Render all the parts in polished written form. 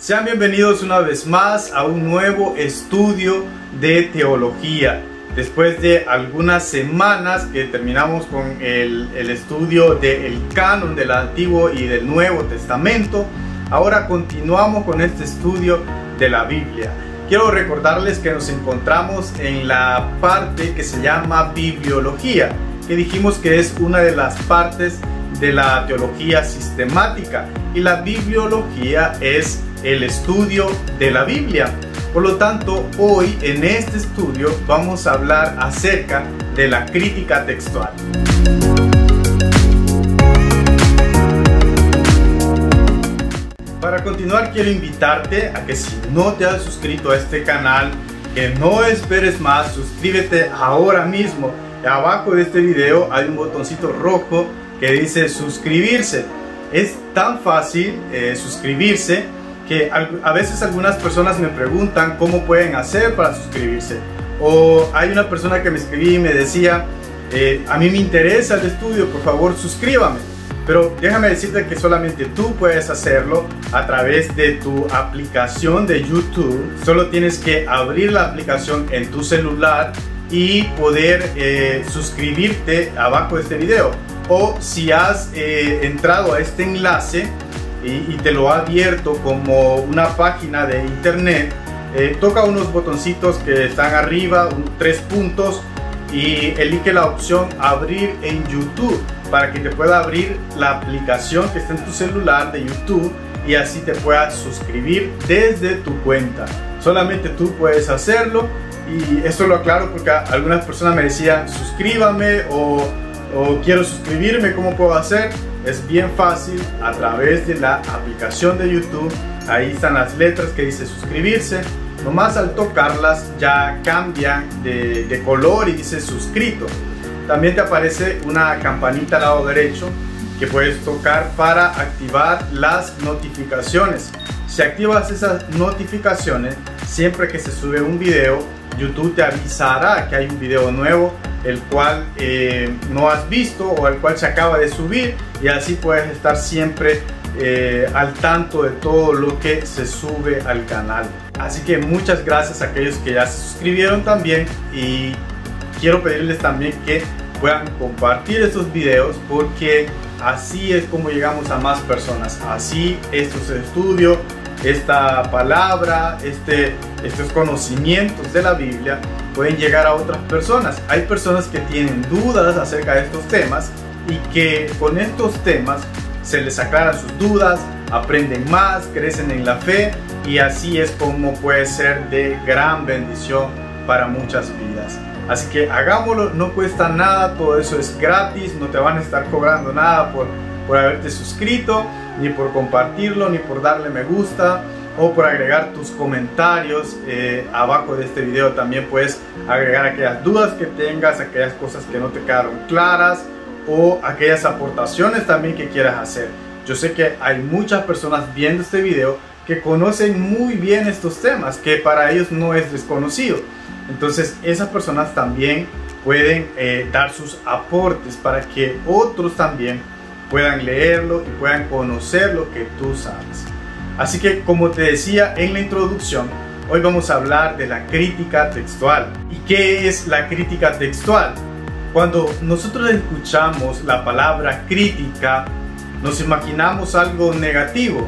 Sean bienvenidos una vez más a un nuevo estudio de teología. Después de algunas semanas que terminamos con el estudio del canon del Antiguo y del Nuevo Testamento, ahora continuamos con este estudio de la Biblia. Quiero recordarles que nos encontramos en la parte que se llama bibliología, que dijimos que es una de las partes de la teología sistemática, y la bibliología es el estudio de la Biblia. Por lo tanto, hoy en este estudio vamos a hablar acerca de la crítica textual. Para continuar, quiero invitarte a que si no te has suscrito a este canal, que no esperes más, suscríbete ahora mismo. Abajo de este video hay un botoncito rojo que dice suscribirse. Es tan fácil suscribirse que a veces algunas personas me preguntan cómo pueden hacer para suscribirse. O hay una persona que me escribía y me decía, a mí me interesa el estudio, por favor suscríbame. Pero déjame decirte que solamente tú puedes hacerlo a través de tu aplicación de YouTube. Solo tienes que abrir la aplicación en tu celular y poder suscribirte abajo de este video. O si has entrado a este enlace y te lo ha abierto como una página de internet, toca unos botoncitos que están arriba, 3 puntos, y elige la opción abrir en YouTube para que te pueda abrir la aplicación que está en tu celular de YouTube y así te puedas suscribir desde tu cuenta. Solamente tú puedes hacerlo, y esto lo aclaro porque algunas personas me decían suscríbame o quiero suscribirme, ¿cómo puedo hacer? Es bien fácil, a través de la aplicación de YouTube. Ahí están las letras que dice suscribirse. Nomás al tocarlas ya cambian de color y dice suscrito. También te aparece una campanita al lado derecho que puedes tocar para activar las notificaciones. Si activas esas notificaciones, siempre que se sube un video, YouTube te avisará que hay un video nuevo el cual no has visto o el cual se acaba de subir, y así puedes estar siempre al tanto de todo lo que se sube al canal. Así que muchas gracias a aquellos que ya se suscribieron también, y quiero pedirles también que puedan compartir estos videos porque así es como llegamos a más personas. Así estos estudios, esta palabra, estos conocimientos de la Biblia pueden llegar a otras personas. Hay personas que tienen dudas acerca de estos temas y que con estos temas se les aclaran sus dudas, aprenden más, crecen en la fe, y así es como puede ser de gran bendición para muchas vidas. Así que hagámoslo, no cuesta nada, todo eso es gratis, no te van a estar cobrando nada por haberte suscrito, ni por compartirlo, ni por darle me gusta, o por agregar tus comentarios. Abajo de este video también puedes agregar aquellas dudas que tengas, aquellas cosas que no te quedaron claras, o aquellas aportaciones también que quieras hacer. Yo sé que hay muchas personas viendo este video que conocen muy bien estos temas, que para ellos no es desconocido. Entonces esas personas también pueden dar sus aportes para que otros también puedan leerlo y puedan conocer lo que tú sabes. Así que, como te decía en la introducción, hoy vamos a hablar de la crítica textual. ¿Y qué es la crítica textual? Cuando nosotros escuchamos la palabra crítica, nos imaginamos algo negativo,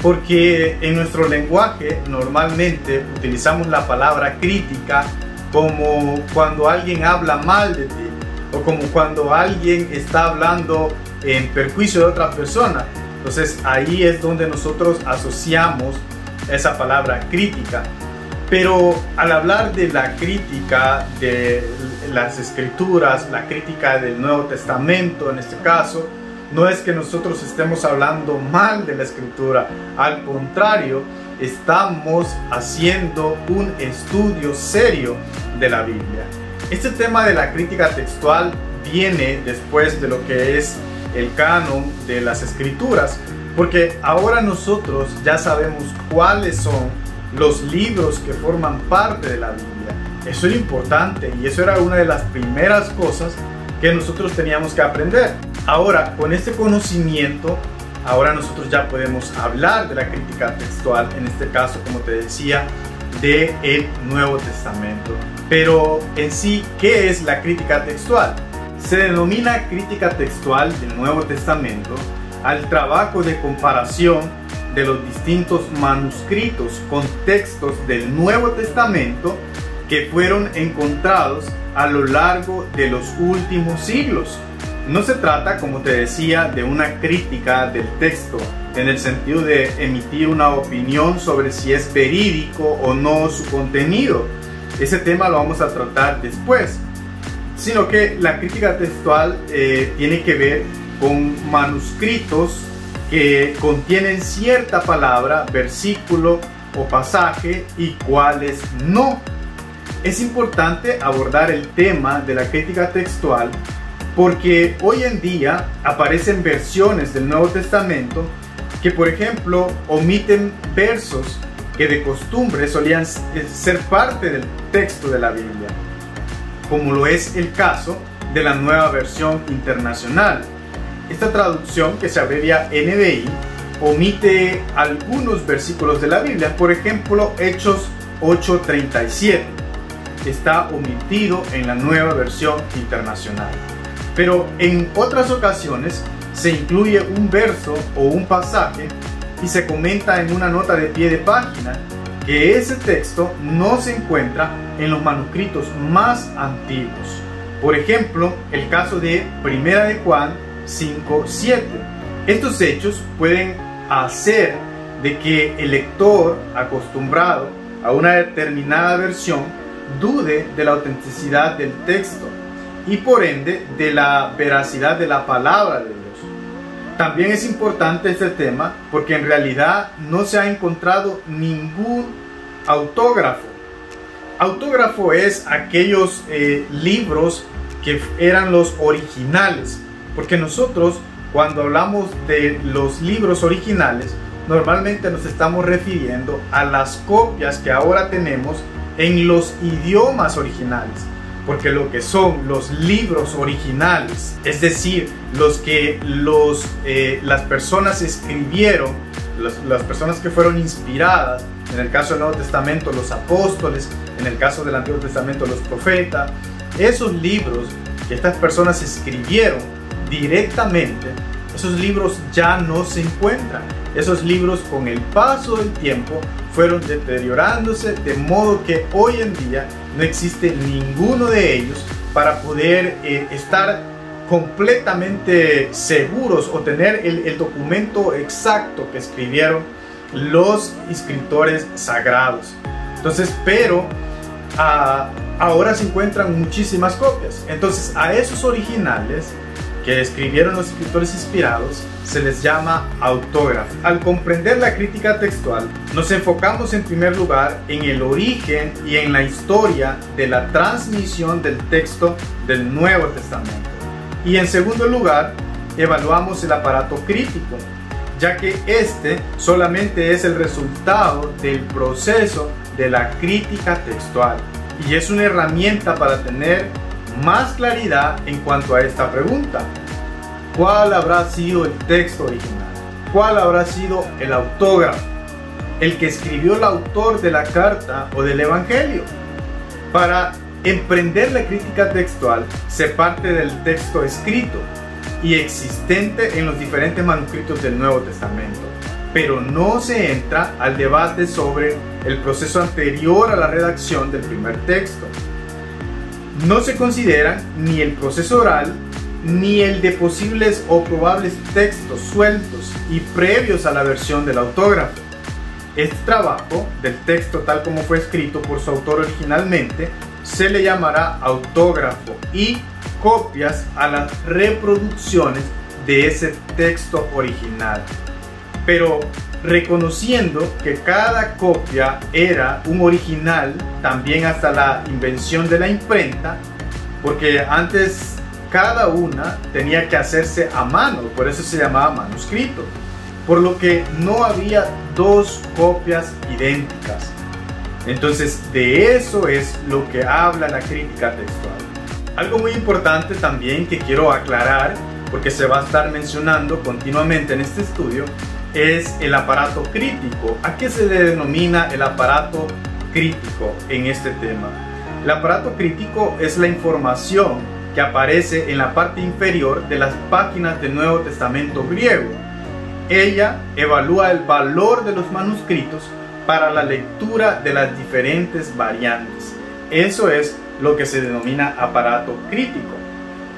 porque en nuestro lenguaje normalmente utilizamos la palabra crítica como cuando alguien habla mal de ti, o como cuando alguien está hablando en perjuicio de otra persona. Entonces ahí es donde nosotros asociamos esa palabra crítica. Pero al hablar de la crítica de las escrituras, la crítica del Nuevo Testamento en este caso, no es que nosotros estemos hablando mal de la escritura, al contrario, estamos haciendo un estudio serio de la Biblia. Este tema de la crítica textual viene después de lo que es el canon de las escrituras, porque ahora nosotros ya sabemos cuáles son los libros que forman parte de la Biblia. Eso era importante, y eso era una de las primeras cosas que nosotros teníamos que aprender. Ahora, con este conocimiento ahora nosotros ya podemos hablar de la crítica textual, en este caso, como te decía, del Nuevo Testamento. Pero en sí, ¿qué es la crítica textual? Se denomina crítica textual del Nuevo Testamento al trabajo de comparación de los distintos manuscritos con textos del Nuevo Testamento que fueron encontrados a lo largo de los últimos siglos. No se trata, como te decía, de una crítica del texto en el sentido de emitir una opinión sobre si es verídico o no su contenido. Ese tema lo vamos a tratar después, sino que la crítica textual tiene que ver con manuscritos que contienen cierta palabra, versículo o pasaje y cuáles no. Es importante abordar el tema de la crítica textual porque hoy en día aparecen versiones del Nuevo Testamento que, por ejemplo, omiten versos que de costumbre solían ser parte del texto de la Biblia, como lo es el caso de la Nueva Versión Internacional. Esta traducción, que se abrevia NBI, omite algunos versículos de la Biblia. Por ejemplo, Hechos 8:37 está omitido en la Nueva Versión Internacional. Pero en otras ocasiones se incluye un verso o un pasaje y se comenta en una nota de pie de página que ese texto no se encuentra en los manuscritos más antiguos. Por ejemplo, el caso de Primera de Juan 5:7. Estos hechos pueden hacer de que el lector acostumbrado a una determinada versión dude de la autenticidad del texto y por ende de la veracidad de la palabra de Dios. También es importante este tema porque en realidad no se ha encontrado ningún autógrafo. Autógrafo es aquellos libros que eran los originales, porque nosotros cuando hablamos de los libros originales normalmente nos estamos refiriendo a las copias que ahora tenemos en los idiomas originales, porque lo que son los libros originales, es decir, los que las personas escribieron, las personas que fueron inspiradas, en el caso del Nuevo Testamento los apóstoles, en el caso del Antiguo Testamento los profetas, esos libros que estas personas escribieron directamente, esos libros ya no se encuentran. Esos libros con el paso del tiempo fueron deteriorándose, de modo que hoy en día no existe ninguno de ellos para poder estar completamente seguros o tener el documento exacto que escribieron los escritores sagrados. Entonces, pero ahora se encuentran muchísimas copias. Entonces, a esos originales que escribieron los escritores inspirados se les llama autógrafo. Al comprender la crítica textual, nos enfocamos en primer lugar en el origen y en la historia de la transmisión del texto del Nuevo Testamento. Y en segundo lugar, evaluamos el aparato crítico, ya que este solamente es el resultado del proceso de la crítica textual y es una herramienta para tener más claridad en cuanto a esta pregunta: ¿cuál habrá sido el texto original? ¿Cuál habrá sido el autógrafo? El que escribió el autor de la carta o del evangelio. Para emprender la crítica textual se parte del texto escrito y existente en los diferentes manuscritos del Nuevo Testamento, pero no se entra al debate sobre el proceso anterior a la redacción del primer texto. No se consideran ni el proceso oral ni el de posibles o probables textos sueltos y previos a la versión del autógrafo. Este trabajo del texto tal como fue escrito por su autor originalmente se le llamará autógrafo y copias a las reproducciones de ese texto original. Pero reconociendo que cada copia era un original también hasta la invención de la imprenta, porque antes cada una tenía que hacerse a mano, por eso se llamaba manuscrito, por lo que no había dos copias idénticas. Entonces de eso es lo que habla la crítica textual. Algo muy importante también que quiero aclarar porque se va a estar mencionando continuamente en este estudio, es el aparato crítico. ¿A qué se le denomina el aparato crítico en este tema? El aparato crítico es la información que aparece en la parte inferior de las páginas del Nuevo Testamento griego. Ella evalúa el valor de los manuscritos para la lectura de las diferentes variantes. Eso es lo que se denomina aparato crítico.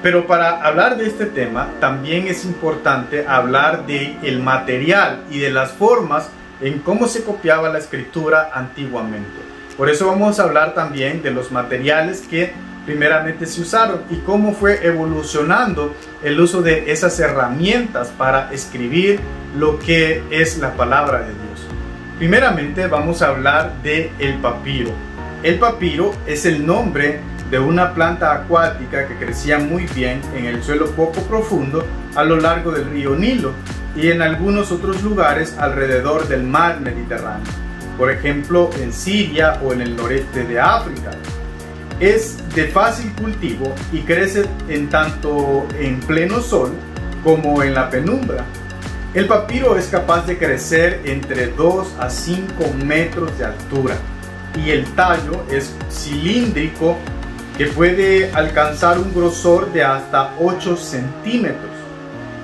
Pero para hablar de este tema también es importante hablar del material y de las formas en cómo se copiaba la escritura antiguamente. Por eso vamos a hablar también de los materiales que primeramente se usaron y cómo fue evolucionando el uso de esas herramientas para escribir lo que es la palabra de Dios. Primeramente vamos a hablar del papiro. El papiro es el nombre de una planta acuática que crecía muy bien en el suelo poco profundo a lo largo del río Nilo y en algunos otros lugares alrededor del mar Mediterráneo, por ejemplo en Siria o en el noreste de África. Es de fácil cultivo y crece tanto en pleno sol como en la penumbra. El papiro es capaz de crecer entre 2 a 5 metros de altura y el tallo es cilíndrico que puede alcanzar un grosor de hasta 8 centímetros.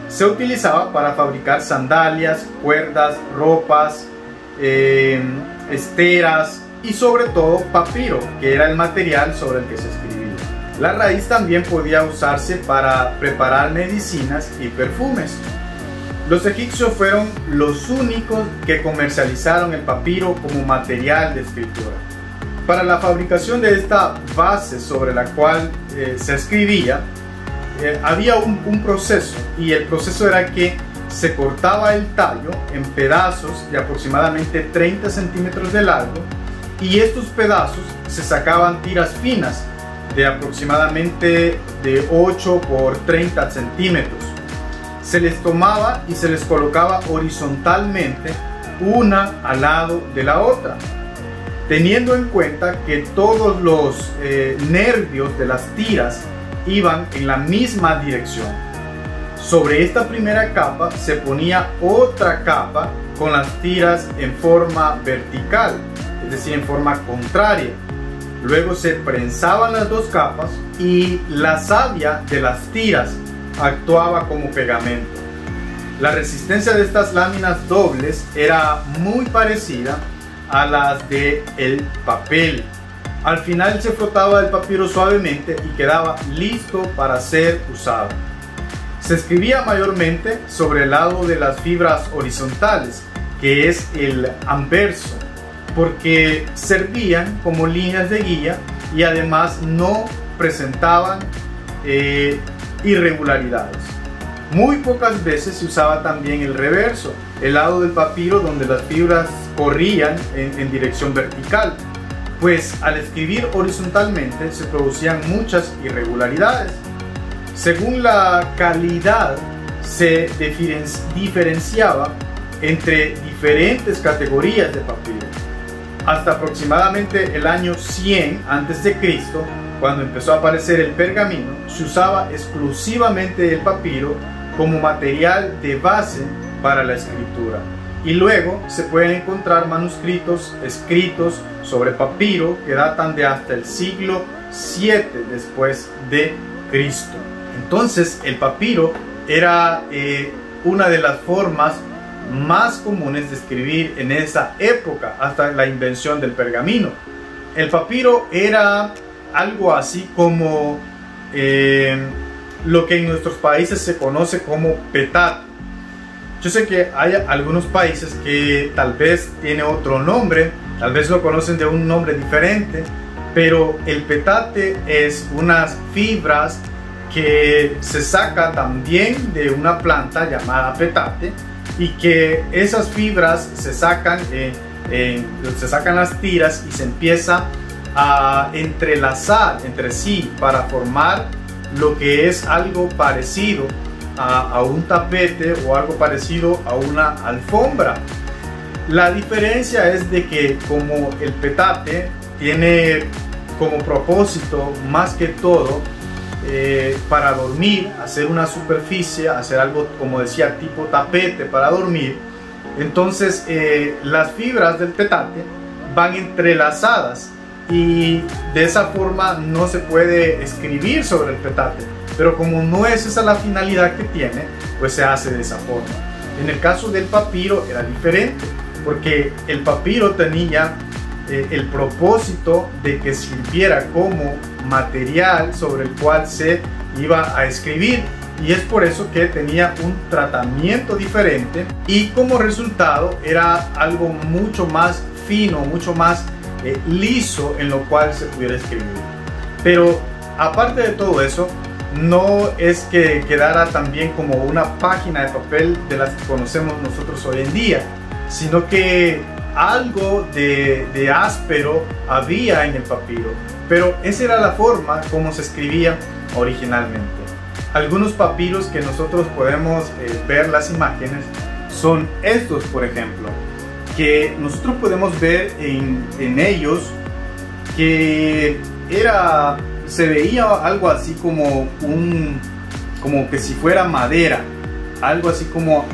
Se utilizaba para fabricar sandalias, cuerdas, ropas, esteras y sobre todo papiro, que era el material sobre el que se escribía. La raíz también podía usarse para preparar medicinas y perfumes. Los egipcios fueron los únicos que comercializaron el papiro como material de escritura. Para la fabricación de esta base sobre la cual se escribía, había un proceso, y el proceso era que se cortaba el tallo en pedazos de aproximadamente 30 centímetros de largo y estos pedazos se sacaban tiras finas de aproximadamente de 8 por 30 centímetros. Se les tomaba y se les colocaba horizontalmente una al lado de la otra, teniendo en cuenta que todos los nervios de las tiras iban en la misma dirección. Sobre esta primera capa se ponía otra capa con las tiras en forma vertical, es decir, en forma contraria. Luego se prensaban las dos capas y la savia de las tiras actuaba como pegamento. La resistencia de estas láminas dobles era muy parecida a las del papel. Al final se frotaba el papiro suavemente y quedaba listo para ser usado. Se escribía mayormente sobre el lado de las fibras horizontales, que es el anverso, porque servían como líneas de guía y además no presentaban irregularidades. Muy pocas veces se usaba también el reverso, el lado del papiro donde las fibras corrían en dirección vertical, pues al escribir horizontalmente se producían muchas irregularidades. Según la calidad se diferenciaba entre diferentes categorías de papiro. Hasta aproximadamente el año 100 a.C., cuando empezó a aparecer el pergamino, se usaba exclusivamente el papiro como material de base para la escritura. Y luego se pueden encontrar manuscritos escritos sobre papiro que datan de hasta el siglo 7 después de Cristo. Entonces el papiro era una de las formas más comunes de escribir en esa época, hasta la invención del pergamino. El papiro era algo así como lo que en nuestros países se conoce como petate. Yo sé que hay algunos países que tal vez tiene otro nombre, tal vez lo conocen de un nombre diferente, pero el petate es unas fibras que se saca también de una planta llamada petate, y que esas fibras se sacan las tiras y se empieza a entrelazar entre sí para formar lo que es algo parecido a un tapete o algo parecido a una alfombra. La diferencia es de que como el petate tiene como propósito más que todo para dormir, hacer una superficie, hacer algo como decía tipo tapete para dormir. Entonces las fibras del petate van entrelazadas y de esa forma no se puede escribir sobre el petate, pero como no es esa la finalidad que tiene, pues se hace de esa forma. En el caso del papiro era diferente, porque el papiro tenía el propósito de que sirviera como material sobre el cual se iba a escribir, y es por eso que tenía un tratamiento diferente y como resultado era algo mucho más fino, mucho más liso en lo cual se pudiera escribir. Pero aparte de todo eso, no es que quedara también como una página de papel de las que conocemos nosotros hoy en día, sino que algo de áspero había en el papiro, pero esa era la forma como se escribía originalmente. Algunos papiros que nosotros podemos ver las imágenes son estos, por ejemplo, que nosotros podemos ver en ellos que se veía algo así como que si fuera madera, algo así como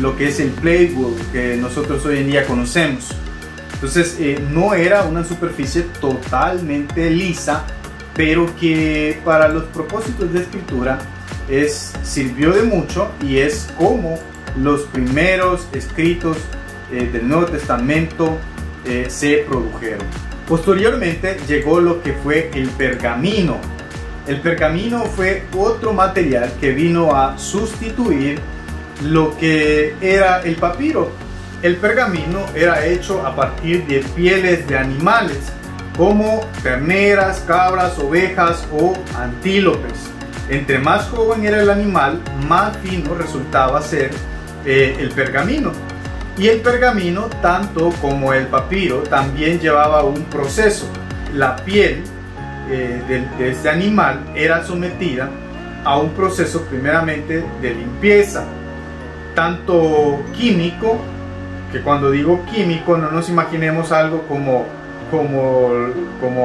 lo que es el plywood que nosotros hoy en día conocemos. Entonces no era una superficie totalmente lisa, pero que para los propósitos de escritura sirvió de mucho, y es como los primeros escritos del Nuevo Testamento se produjeron. Posteriormente llegó lo que fue el pergamino. El pergamino fue otro material que vino a sustituir lo que era el papiro. El pergamino era hecho a partir de pieles de animales como terneras, cabras, ovejas o antílopes. Entre más joven era el animal, más fino resultaba ser el pergamino. Y el pergamino, tanto como el papiro, también llevaba un proceso. La piel de este animal era sometida a un proceso primeramente de limpieza, tanto químico, que cuando digo químico no nos imaginemos algo como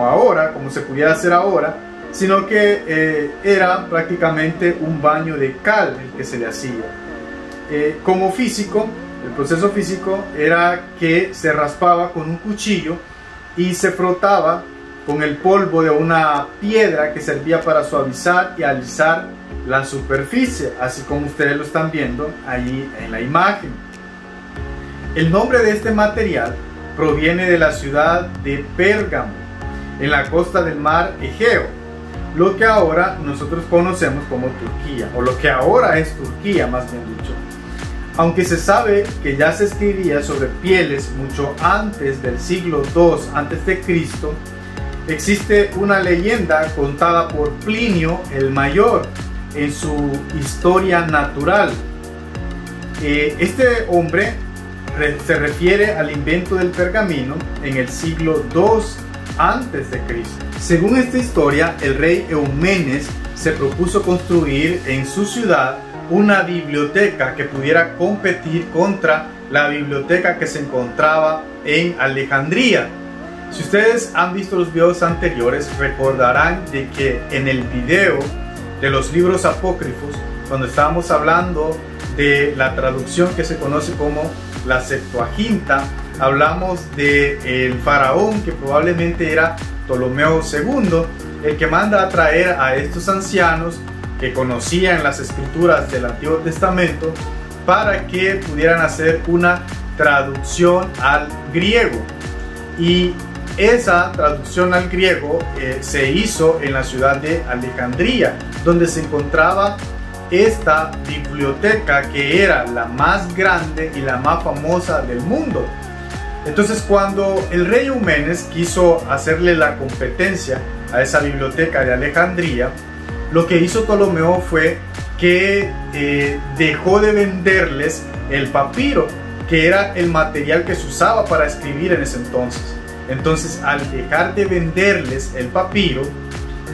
ahora, como se pudiera hacer ahora, sino que era prácticamente un baño de cal el que se le hacía. Como físico, el proceso físico era que se raspaba con un cuchillo y se frotaba con el polvo de una piedra que servía para suavizar y alisar la superficie, así como ustedes lo están viendo ahí en la imagen. El nombre de este material proviene de la ciudad de Pérgamo, en la costa del mar Egeo, lo que ahora nosotros conocemos como Turquía, o lo que ahora es Turquía, más bien dicho. Aunque se sabe que ya se escribía sobre pieles mucho antes del siglo II a.C., existe una leyenda contada por Plinio el Mayor en su Historia Natural. Este hombre se refiere al invento del pergamino en el siglo II a.C. Según esta historia, el rey Eumenes se propuso construir en su ciudad una biblioteca que pudiera competir contra la biblioteca que se encontraba en Alejandría. Si ustedes han visto los videos anteriores, recordarán de que en el video de los libros apócrifos, cuando estábamos hablando de la traducción que se conoce como la Septuaginta, hablamos del faraón que probablemente era Ptolomeo II, el que manda a traer a estos ancianos que conocían las escrituras del Antiguo Testamento para que pudieran hacer una traducción al griego. Y esa traducción al griego se hizo en la ciudad de Alejandría, donde se encontraba esta biblioteca que era la más grande y la más famosa del mundo. Entonces, cuando el rey Eumenes quiso hacerle la competencia a esa biblioteca de Alejandría, lo que hizo Ptolomeo fue que dejó de venderles el papiro, que era el material que se usaba para escribir en ese entonces. Entonces, al dejar de venderles el papiro,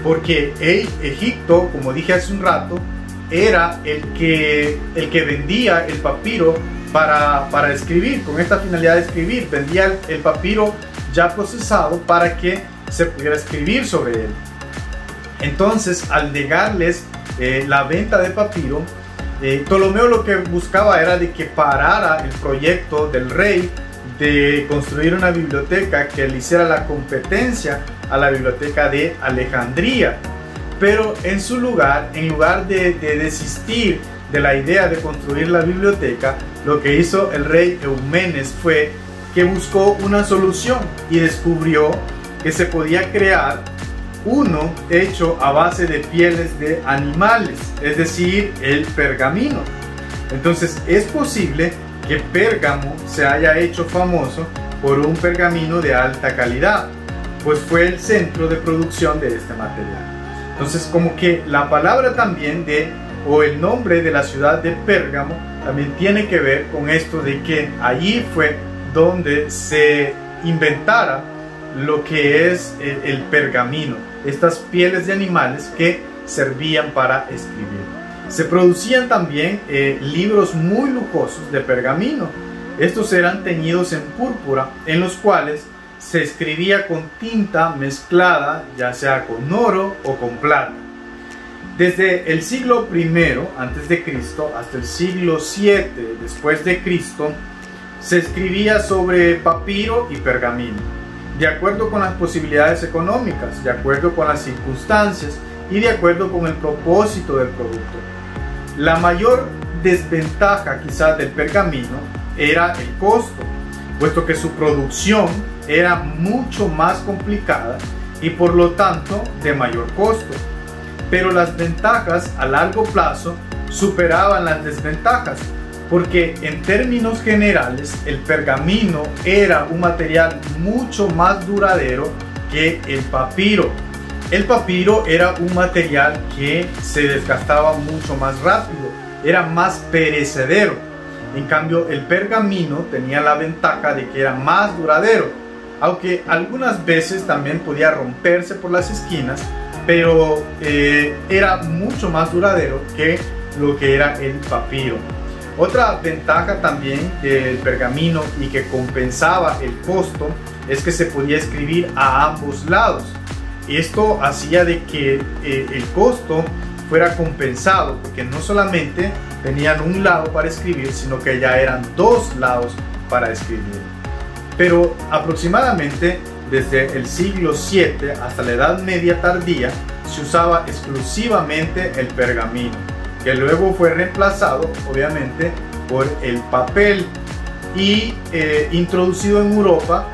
porque Egipto, como dije hace un rato, era el que vendía el papiro para escribir, con esta finalidad de escribir, vendía el papiro ya procesado para que se pudiera escribir sobre él. Entonces, al negarles la venta de papiro, Ptolomeo lo que buscaba era de que parara el proyecto del rey de construir una biblioteca que le hiciera la competencia a la biblioteca de Alejandría. Pero en su lugar, en lugar de desistir de la idea de construir la biblioteca, lo que hizo el rey Eumenes fue que buscó una solución y descubrió que se podía crear uno hecho a base de pieles de animales, es decir, el pergamino. Entonces es posible que Pérgamo se haya hecho famoso por un pergamino de alta calidad, pues fue el centro de producción de este material. Entonces, como que la palabra también o el nombre de la ciudad de Pérgamo también tiene que ver con esto de que allí fue donde se inventara lo que es el pergamino, estas pieles de animales que servían para escribir. Se producían también libros muy lujosos de pergamino. Estos eran teñidos en púrpura, en los cuales se escribía con tinta mezclada, ya sea con oro o con plata. Desde el siglo I a.C. hasta el siglo VII después de Cristo, se escribía sobre papiro y pergamino, de acuerdo con las posibilidades económicas, de acuerdo con las circunstancias y de acuerdo con el propósito del producto. La mayor desventaja quizás del pergamino era el costo, puesto que su producción era mucho más complicada y por lo tanto de mayor costo. Pero las ventajas a largo plazo superaban las desventajas, porque en términos generales el pergamino era un material mucho más duradero que el papiro. El papiro era un material que se desgastaba mucho más rápido, era más perecedero. En cambio, el pergamino tenía la ventaja de que era más duradero, aunque algunas veces también podía romperse por las esquinas, pero era mucho más duradero que lo que era el papiro. Otra ventaja también del pergamino y que compensaba el costo es que se podía escribir a ambos lados. Esto hacía de que el costo fuera compensado, porque no solamente tenían un lado para escribir, sino que ya eran dos lados para escribir. Pero aproximadamente desde el siglo VII hasta la Edad Media tardía se usaba exclusivamente el pergamino, que luego fue reemplazado obviamente por el papel y introducido en Europa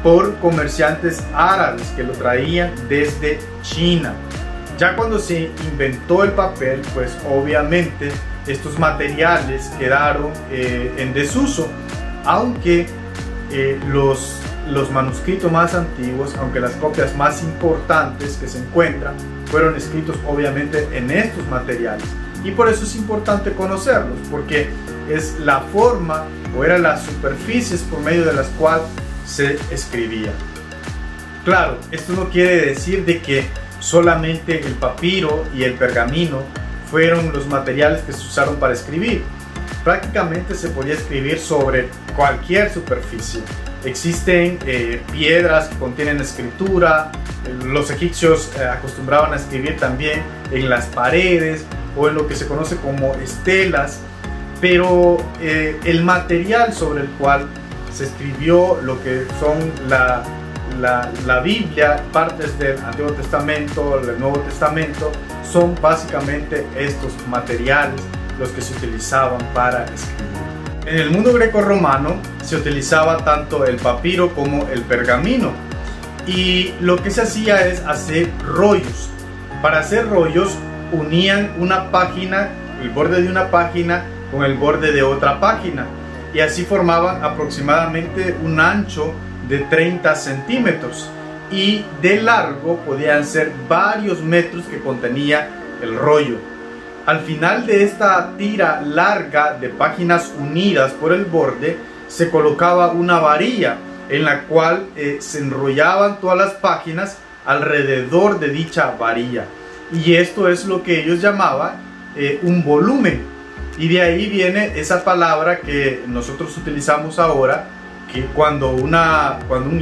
por comerciantes árabes que lo traían desde China. Ya cuando se inventó el papel, pues obviamente estos materiales quedaron en desuso, aunque los manuscritos más antiguos, aunque las copias más importantes que se encuentran, fueron escritos obviamente en estos materiales. Y por eso es importante conocerlos, porque es la forma o eran las superficies por medio de las cuales se escribía. Claro, esto no quiere decir de que solamente el papiro y el pergamino fueron los materiales que se usaron para escribir. Prácticamente se podía escribir sobre cualquier superficie. Existen piedras que contienen escritura. Los egipcios acostumbraban a escribir también en las paredes o en lo que se conoce como estelas, pero el material sobre el cual se escribió lo que son la Biblia, partes del Antiguo Testamento, del Nuevo Testamento, son básicamente estos materiales los que se utilizaban para escribir. En el mundo greco-romano se utilizaba tanto el papiro como el pergamino, y lo que se hacía es hacer rollos. Para hacer rollos unían una página, el borde de una página con el borde de otra página, y así formaban aproximadamente un ancho de 30 centímetros y de largo podían ser varios metros que contenía el rollo. Al final de esta tira larga de páginas unidas por el borde se colocaba una varilla en la cual se enrollaban todas las páginas alrededor de dicha varilla, y esto es lo que ellos llamaban un volumen, y de ahí viene esa palabra que nosotros utilizamos ahora, que cuando un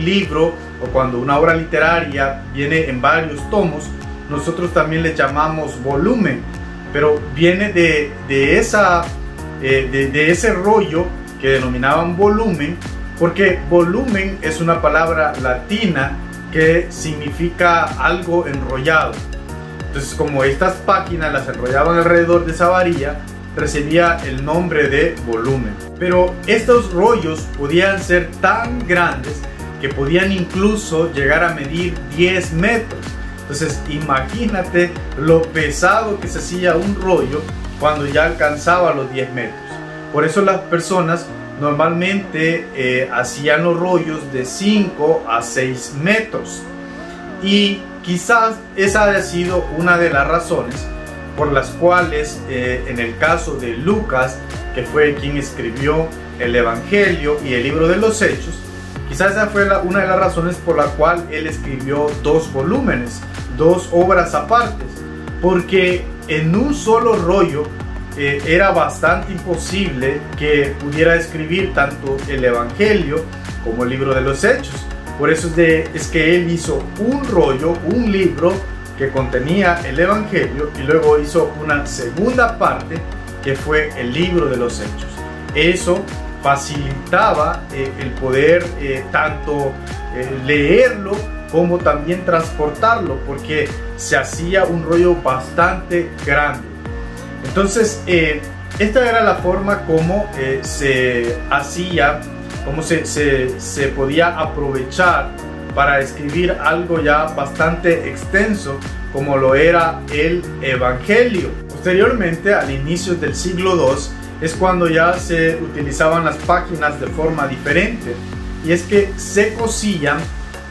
libro o cuando una obra literaria viene en varios tomos, nosotros también le llamamos volumen, pero viene de ese rollo que denominaban volumen, porque volumen es una palabra latina que significa algo enrollado. Entonces, como estas páginas las enrollaban alrededor de esa varilla, recibía el nombre de volumen. Pero estos rollos podían ser tan grandes que podían incluso llegar a medir 10 metros. Entonces imagínate lo pesado que se hacía un rollo cuando ya alcanzaba los 10 metros. Por eso las personas normalmente hacían los rollos de 5 a 6 metros. Y quizás esa haya sido una de las razones por las cuales en el caso de Lucas, que fue quien escribió el Evangelio y el libro de los Hechos, quizás esa fue una de las razones por la cual él escribió 2 volúmenes, 2 obras apartes, porque en un solo rollo era bastante imposible que pudiera escribir tanto el Evangelio como el libro de los Hechos. Por eso es que él hizo un rollo, un libro que contenía el Evangelio, y luego hizo una segunda parte que fue el libro de los Hechos. Eso facilitaba el poder tanto leerlo como también transportarlo, porque se hacía un rollo bastante grande. Entonces esta era la forma como se hacía, como se podía aprovechar para escribir algo ya bastante extenso como lo era el Evangelio. Posteriormente, al inicio del siglo II, es cuando ya se utilizaban las páginas de forma diferente, y es que se cosían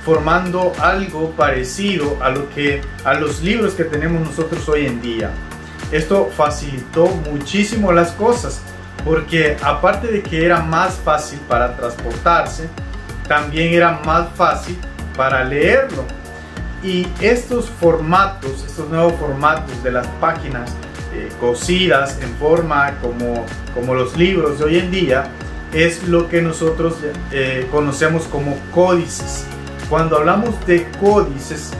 formando algo parecido a los libros que tenemos nosotros hoy en día. Esto facilitó muchísimo las cosas, porque aparte de que era más fácil para transportarse, también era más fácil para leerlo. Y estos formatos, estos nuevos formatos de las páginas cosidas en forma como los libros de hoy en día, es lo que nosotros conocemos como códices. Cuando hablamos de códices,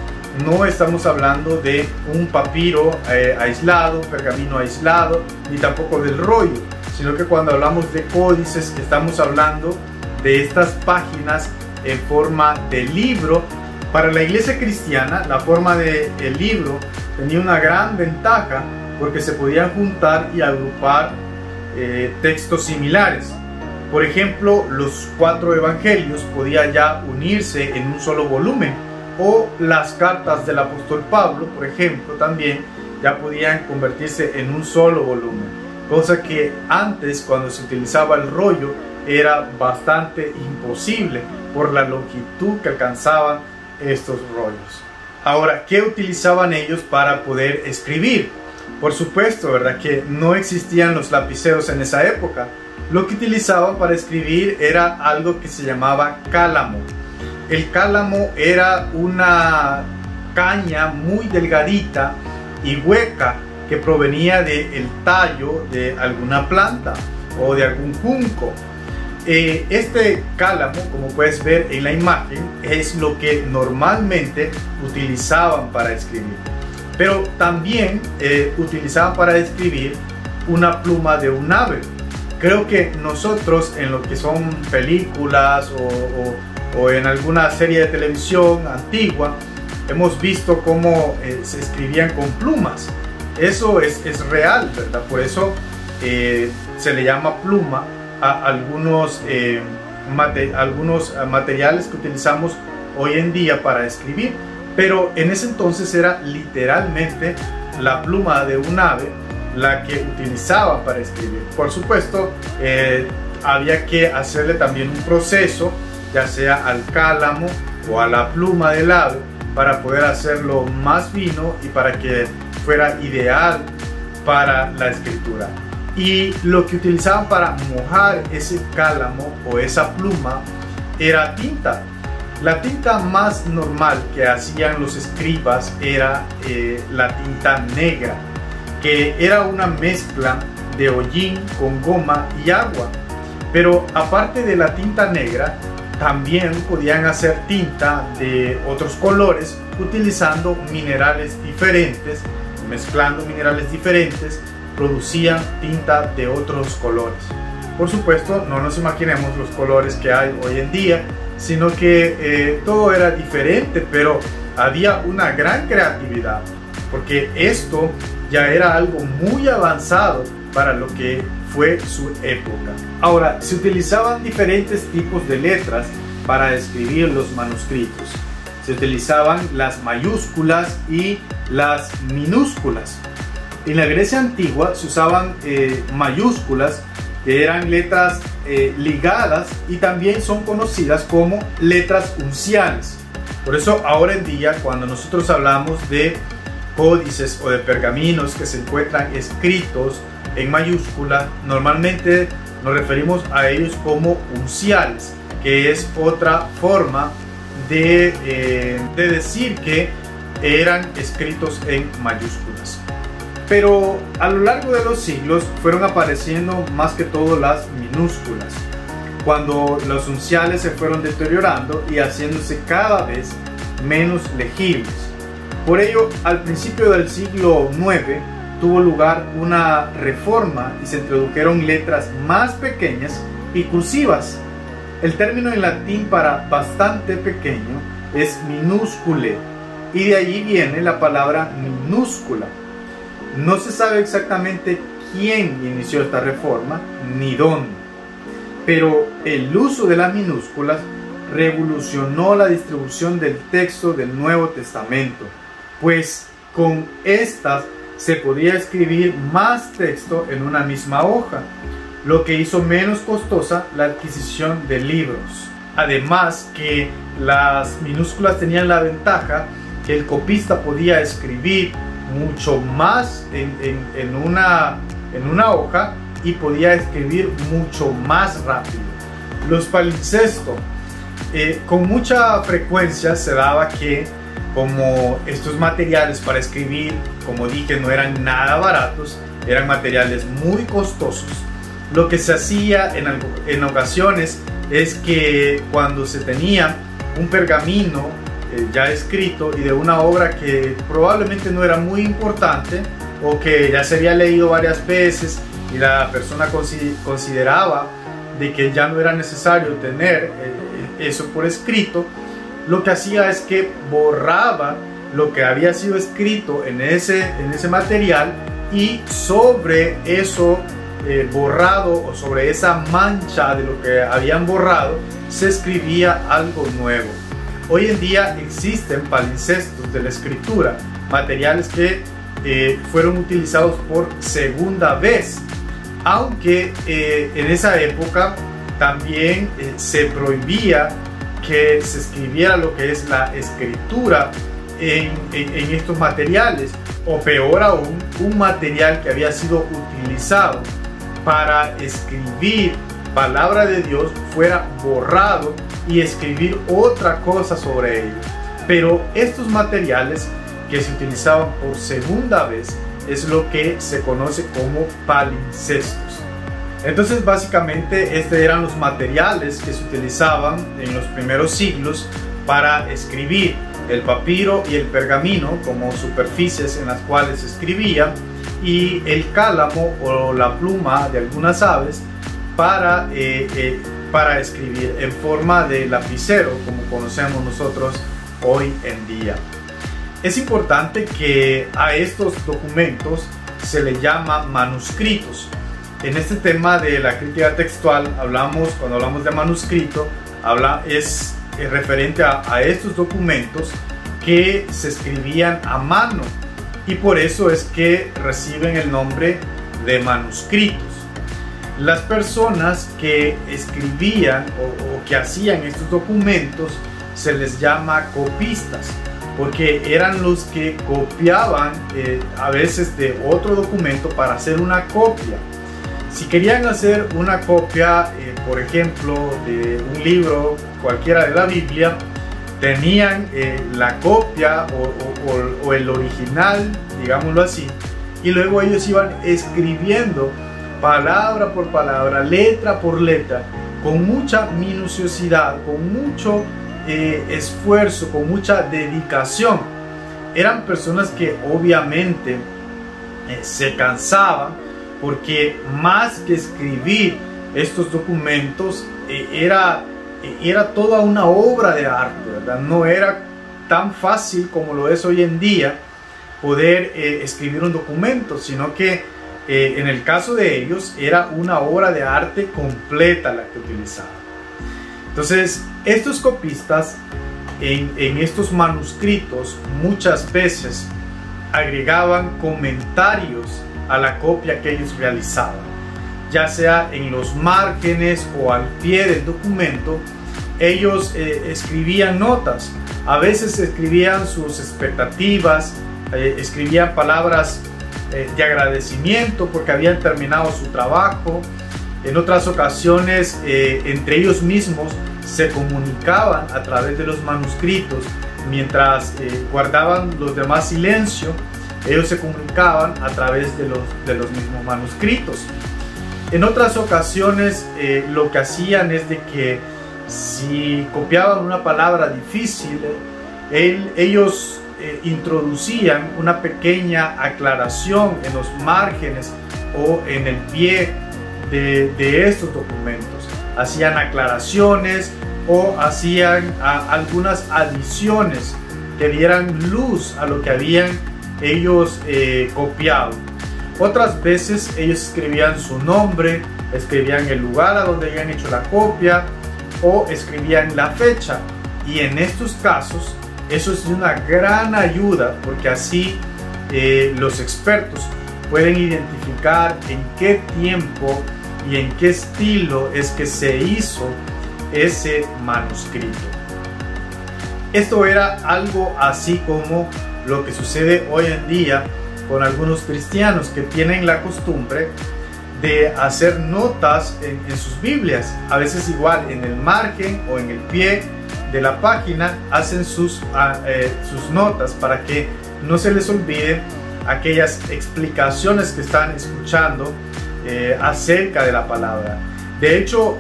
no estamos hablando de un papiro aislado, un pergamino aislado, ni tampoco del rollo, sino que cuando hablamos de códices estamos hablando de estas páginas en forma de libro. Para la iglesia cristiana, la forma del libro tenía una gran ventaja, porque se podían juntar y agrupar textos similares. Por ejemplo, los 4 evangelios podían ya unirse en un solo volumen, o las cartas del apóstol Pablo, por ejemplo, también ya podían convertirse en un solo volumen, cosa que antes, cuando se utilizaba el rollo, era bastante imposible por la longitud que alcanzaban estos rollos. Ahora, ¿qué utilizaban ellos para poder escribir? Por supuesto, ¿verdad?, que no existían los lapiceros en esa época. Lo que utilizaban para escribir era algo que se llamaba cálamo. El cálamo era una caña muy delgadita y hueca que provenía del tallo de alguna planta o de algún junco. Este cálamo, como puedes ver en la imagen, es lo que normalmente utilizaban para escribir. Pero también utilizaban para escribir una pluma de un ave. Creo que nosotros, en lo que son películas o en alguna serie de televisión antigua, hemos visto cómo se escribían con plumas. Eso es real, ¿verdad? Por eso se le llama pluma a algunos materiales que utilizamos hoy en día para escribir. Pero en ese entonces era literalmente la pluma de un ave la que utilizaban para escribir. Por supuesto, había que hacerle también un proceso, ya sea al cálamo o a la pluma del ave, para poder hacerlo más fino y para que fuera ideal para la escritura. Y lo que utilizaban para mojar ese cálamo o esa pluma era tinta. La tinta más normal que hacían los escribas era la tinta negra, que era una mezcla de hollín con goma y agua. Pero aparte de la tinta negra, también podían hacer tinta de otros colores, utilizando minerales diferentes, mezclando minerales diferentes, producían tinta de otros colores. Por supuesto, no nos imaginemos los colores que hay hoy en día, sino que todo era diferente, pero había una gran creatividad, porque esto ya era algo muy avanzado para lo que fue su época. Ahora, se utilizaban diferentes tipos de letras para escribir los manuscritos. Se utilizaban las mayúsculas y las minúsculas. En la Grecia antigua se usaban mayúsculas, que eran letras ligadas, y también son conocidas como letras unciales. Por eso ahora en día, cuando nosotros hablamos de códices o de pergaminos que se encuentran escritos en mayúscula, normalmente nos referimos a ellos como unciales, que es otra forma de decir que eran escritos en mayúsculas. Pero a lo largo de los siglos fueron apareciendo más que todo las minúsculas, cuando los unciales se fueron deteriorando y haciéndose cada vez menos legibles. Por ello, al principio del siglo IX tuvo lugar una reforma y se introdujeron letras más pequeñas y cursivas. El término en latín para bastante pequeño es minuscule, y de allí viene la palabra minúscula. No se sabe exactamente quién inició esta reforma ni dónde, pero el uso de las minúsculas revolucionó la distribución del texto del Nuevo Testamento, pues con estas se podía escribir más texto en una misma hoja, lo que hizo menos costosa la adquisición de libros. Además que las minúsculas tenían la ventaja que el copista podía escribir mucho más en una hoja y podía escribir mucho más rápido. Los palimpsestos, con mucha frecuencia se daba que, como estos materiales para escribir, como dije, no eran nada baratos, eran materiales muy costosos, lo que se hacía en ocasiones es que cuando se tenía un pergamino ya escrito y de una obra que probablemente no era muy importante, o que ya se había leído varias veces y la persona consideraba de que ya no era necesario tener eso por escrito, lo que hacía es que borraba lo que había sido escrito en ese material, y sobre eso borrado, o sobre esa mancha de lo que habían borrado, se escribía algo nuevo. Hoy en día existen palimpsestos de la escritura, materiales que fueron utilizados por segunda vez, aunque en esa época también se prohibía que se escribiera lo que es la escritura en estos materiales, o peor aún, un material que había sido utilizado para escribir palabra de Dios fuera borrado y escribir otra cosa sobre ello. Pero estos materiales que se utilizaban por segunda vez es lo que se conoce como palimpsestos. Entonces, básicamente, estos eran los materiales que se utilizaban en los primeros siglos para escribir: el papiro y el pergamino como superficies en las cuales se escribía, y el cálamo o la pluma de algunas aves para escribir en forma de lapicero, como conocemos nosotros hoy en día. Es importante que a estos documentos se le llama manuscritos. En este tema de la crítica textual cuando hablamos de manuscrito, es referente a estos documentos que se escribían a mano, y por eso es que reciben el nombre de manuscritos. Las personas que escribían o que hacían estos documentos se les llama copistas, porque eran los que copiaban a veces de otro documento para hacer una copia. Si querían hacer una copia, por ejemplo, de un libro cualquiera de la Biblia, tenían la copia o el original, digámoslo así, y luego ellos iban escribiendo palabra por palabra, letra por letra, con mucha minuciosidad, con mucho esfuerzo, con mucha dedicación, eran personas que obviamente se cansaban, porque más que escribir estos documentos era toda una obra de arte, ¿verdad? No era tan fácil como lo es hoy en día poder escribir un documento, sino que en el caso de ellos era una obra de arte completa la que utilizaban. Entonces, estos copistas en estos manuscritos muchas veces agregaban comentarios a la copia que ellos realizaban, ya sea en los márgenes o al pie del documento. Ellos escribían notas, a veces escribían sus expectativas, escribían palabras de agradecimiento porque habían terminado su trabajo. En otras ocasiones entre ellos mismos se comunicaban a través de los manuscritos. Mientras guardaban los demás silencio, ellos se comunicaban a través de los mismos manuscritos. En otras ocasiones lo que hacían es de que si copiaban una palabra difícil, ellos introducían una pequeña aclaración en los márgenes o en el pie de estos documentos. Hacían aclaraciones o hacían algunas adiciones que dieran luz a lo que habían ellos copiado. Otras veces ellos escribían su nombre, escribían el lugar a donde habían hecho la copia o escribían la fecha, y en estos casos eso es de una gran ayuda, porque así los expertos pueden identificar en qué tiempo y en qué estilo es que se hizo ese manuscrito. Esto era algo así como lo que sucede hoy en día con algunos cristianos que tienen la costumbre de hacer notas en sus Biblias. A veces igual en el margen o en el pie de la página hacen sus notas para que no se les olvide aquellas explicaciones que están escuchando acerca de la palabra. De hecho,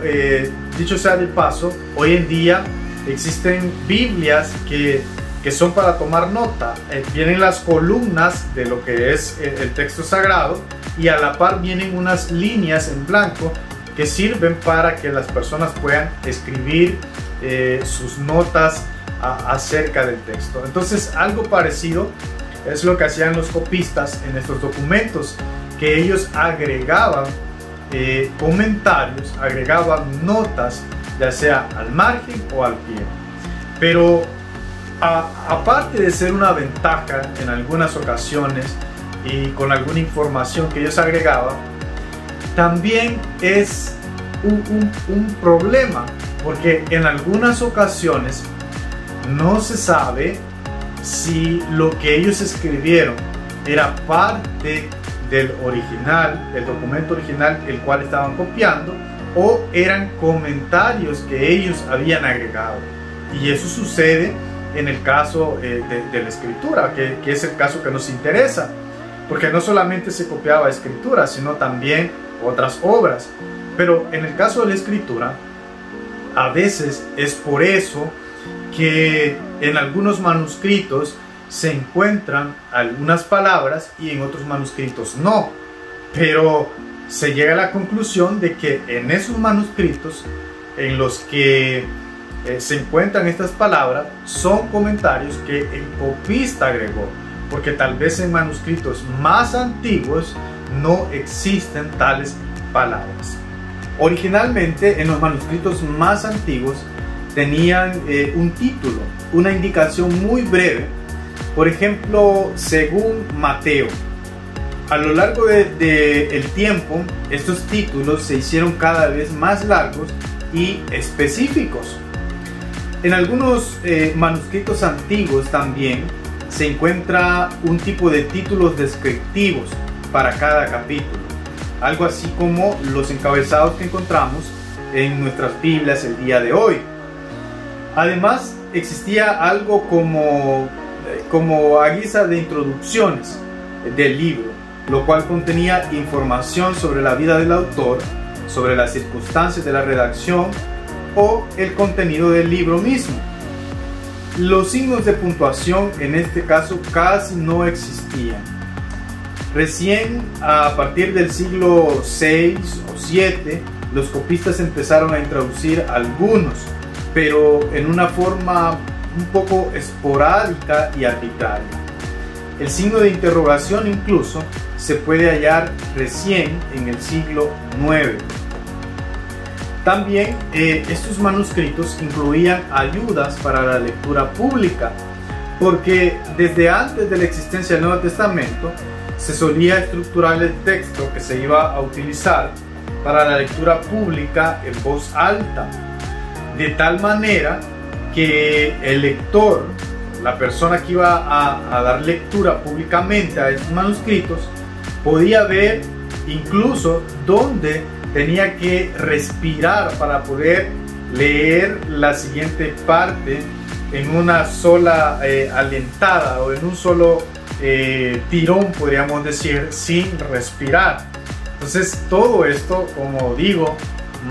dicho sea de paso, hoy en día existen Biblias que son para tomar nota. Vienen las columnas de lo que es el texto sagrado, y a la par vienen unas líneas en blanco que sirven para que las personas puedan escribir sus notas acerca del texto. Entonces, algo parecido es lo que hacían los copistas en estos documentos, que ellos agregaban comentarios, agregaban notas, ya sea al margen o al pie. Pero aparte de ser una ventaja en algunas ocasiones y con alguna información que ellos agregaban, también es un problema, porque en algunas ocasiones no se sabe si lo que ellos escribieron era parte del original, del documento original el cual estaban copiando, o eran comentarios que ellos habían agregado. Y eso sucede en el caso de la escritura, que es el caso que nos interesa, porque no solamente se copiaba escritura, sino también otras obras. Pero en el caso de la escritura, a veces es por eso que en algunos manuscritos se encuentran algunas palabras y en otros manuscritos no. Pero se llega a la conclusión de que en esos manuscritos en los que se encuentran estas palabras son comentarios que el copista agregó, porque tal vez en manuscritos más antiguos no existen tales palabras. Originalmente, en los manuscritos más antiguos tenían un título, una indicación muy breve. Por ejemplo, según Mateo, a lo largo del tiempo, estos títulos se hicieron cada vez más largos y específicos. En algunos manuscritos antiguos también se encuentra un tipo de títulos descriptivos para cada capítulo, algo así como los encabezados que encontramos en nuestras Biblias el día de hoy. Además, existía algo como a guisa de introducciones del libro, lo cual contenía información sobre la vida del autor, sobre las circunstancias de la redacción o el contenido del libro mismo. Los signos de puntuación en este caso casi no existían. Recién a partir del siglo VI o VII los copistas empezaron a introducir algunos, pero en una forma un poco esporádica y arbitraria. El signo de interrogación incluso se puede hallar recién en el siglo IX. También estos manuscritos incluían ayudas para la lectura pública, porque desde antes de la existencia del Nuevo Testamento se solía estructurar el texto que se iba a utilizar para la lectura pública en voz alta, de tal manera que el lector, la persona que iba a dar lectura públicamente a estos manuscritos, podía ver incluso dónde tenía que respirar para poder leer la siguiente parte en una sola alentada o en un solo tirón, podríamos decir, sin respirar. Entonces todo esto, como digo,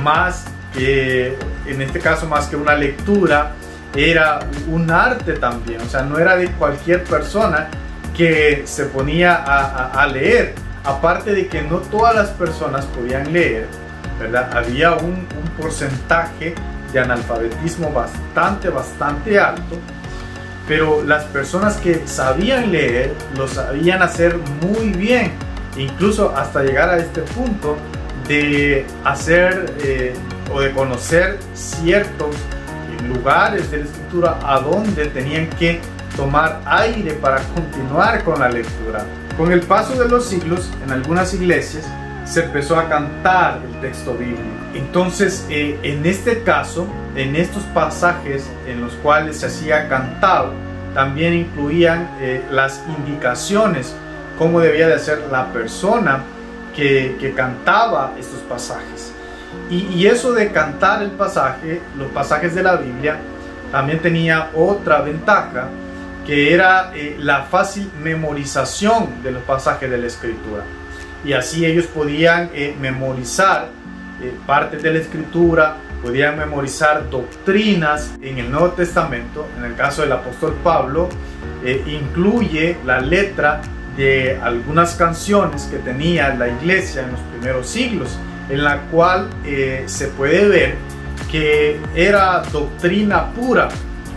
más que en este caso más que una lectura, era un arte también. O sea, no era de cualquier persona que se ponía a leer. Aparte de que no todas las personas podían leer, ¿verdad? Había un porcentaje de analfabetismo bastante alto, pero las personas que sabían leer lo sabían hacer muy bien, incluso hasta llegar a este punto de hacer o de conocer ciertos lugares de la escritura a donde tenían que tomar aire para continuar con la lectura. Con el paso de los siglos, en algunas iglesias se empezó a cantar el texto bíblico. Entonces, en este caso, en estos pasajes en los cuales se hacía cantado, también incluían las indicaciones, cómo debía de hacer la persona que cantaba estos pasajes. Y eso de cantar el pasaje, los pasajes de la Biblia, también tenía otra ventaja, que era la fácil memorización de los pasajes de la Escritura. Y así ellos podían memorizar partes de la Escritura, podían memorizar doctrinas en el Nuevo Testamento. En el caso del apóstol Pablo, incluye la letra de algunas canciones que tenía la iglesia en los primeros siglos, en la cual se puede ver que era doctrina pura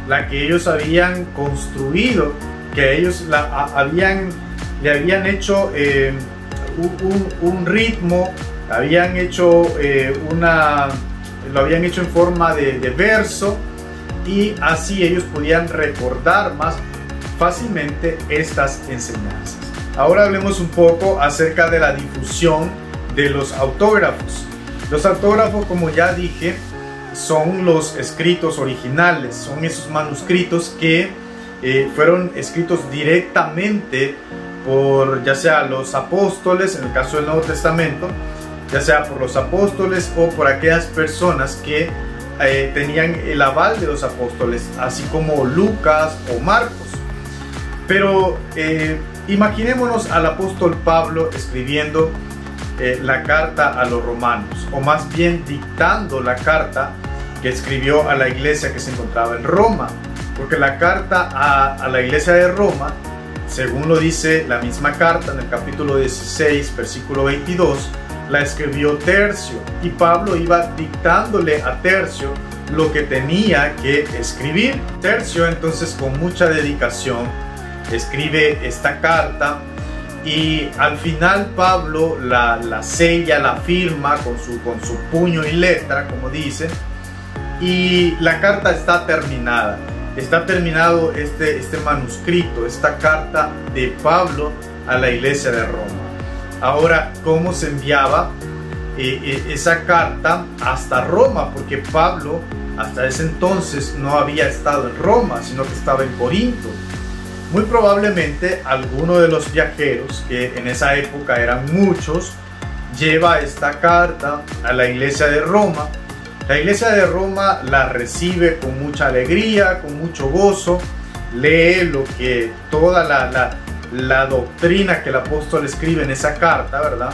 la que ellos habían construido, que ellos le habían hecho un ritmo, habían hecho lo habían hecho en forma de verso, y así ellos podían recordar más fácilmente estas enseñanzas. Ahora hablemos un poco acerca de la difusión de los autógrafos. Los autógrafos, como ya dije, son los escritos originales, son esos manuscritos que fueron escritos directamente por ya sea los apóstoles, en el caso del Nuevo Testamento, ya sea por los apóstoles o por aquellas personas que tenían el aval de los apóstoles, así como Lucas o Marcos. Pero imaginémonos al apóstol Pablo escribiendo la carta a los romanos, o más bien dictando la carta que escribió a la iglesia que se encontraba en Roma, porque la carta a la iglesia de Roma, según lo dice la misma carta en el capítulo 16, versículo 22, la escribió Tercio, y Pablo iba dictándole a Tercio lo que tenía que escribir. Tercio entonces, con mucha dedicación, escribe esta carta, y al final Pablo la sella, la firma con su puño y letra, como dice, y la carta está terminada. Está terminado este manuscrito, esta carta de Pablo a la iglesia de Roma. Ahora, ¿cómo se enviaba esa carta hasta Roma? Porque Pablo hasta ese entonces no había estado en Roma, sino que estaba en Corinto. Muy probablemente alguno de los viajeros, que en esa época eran muchos, lleva esta carta a la iglesia de Roma. La iglesia de Roma la recibe con mucha alegría, con mucho gozo, lee lo que toda la doctrina que el apóstol escribe en esa carta, ¿verdad?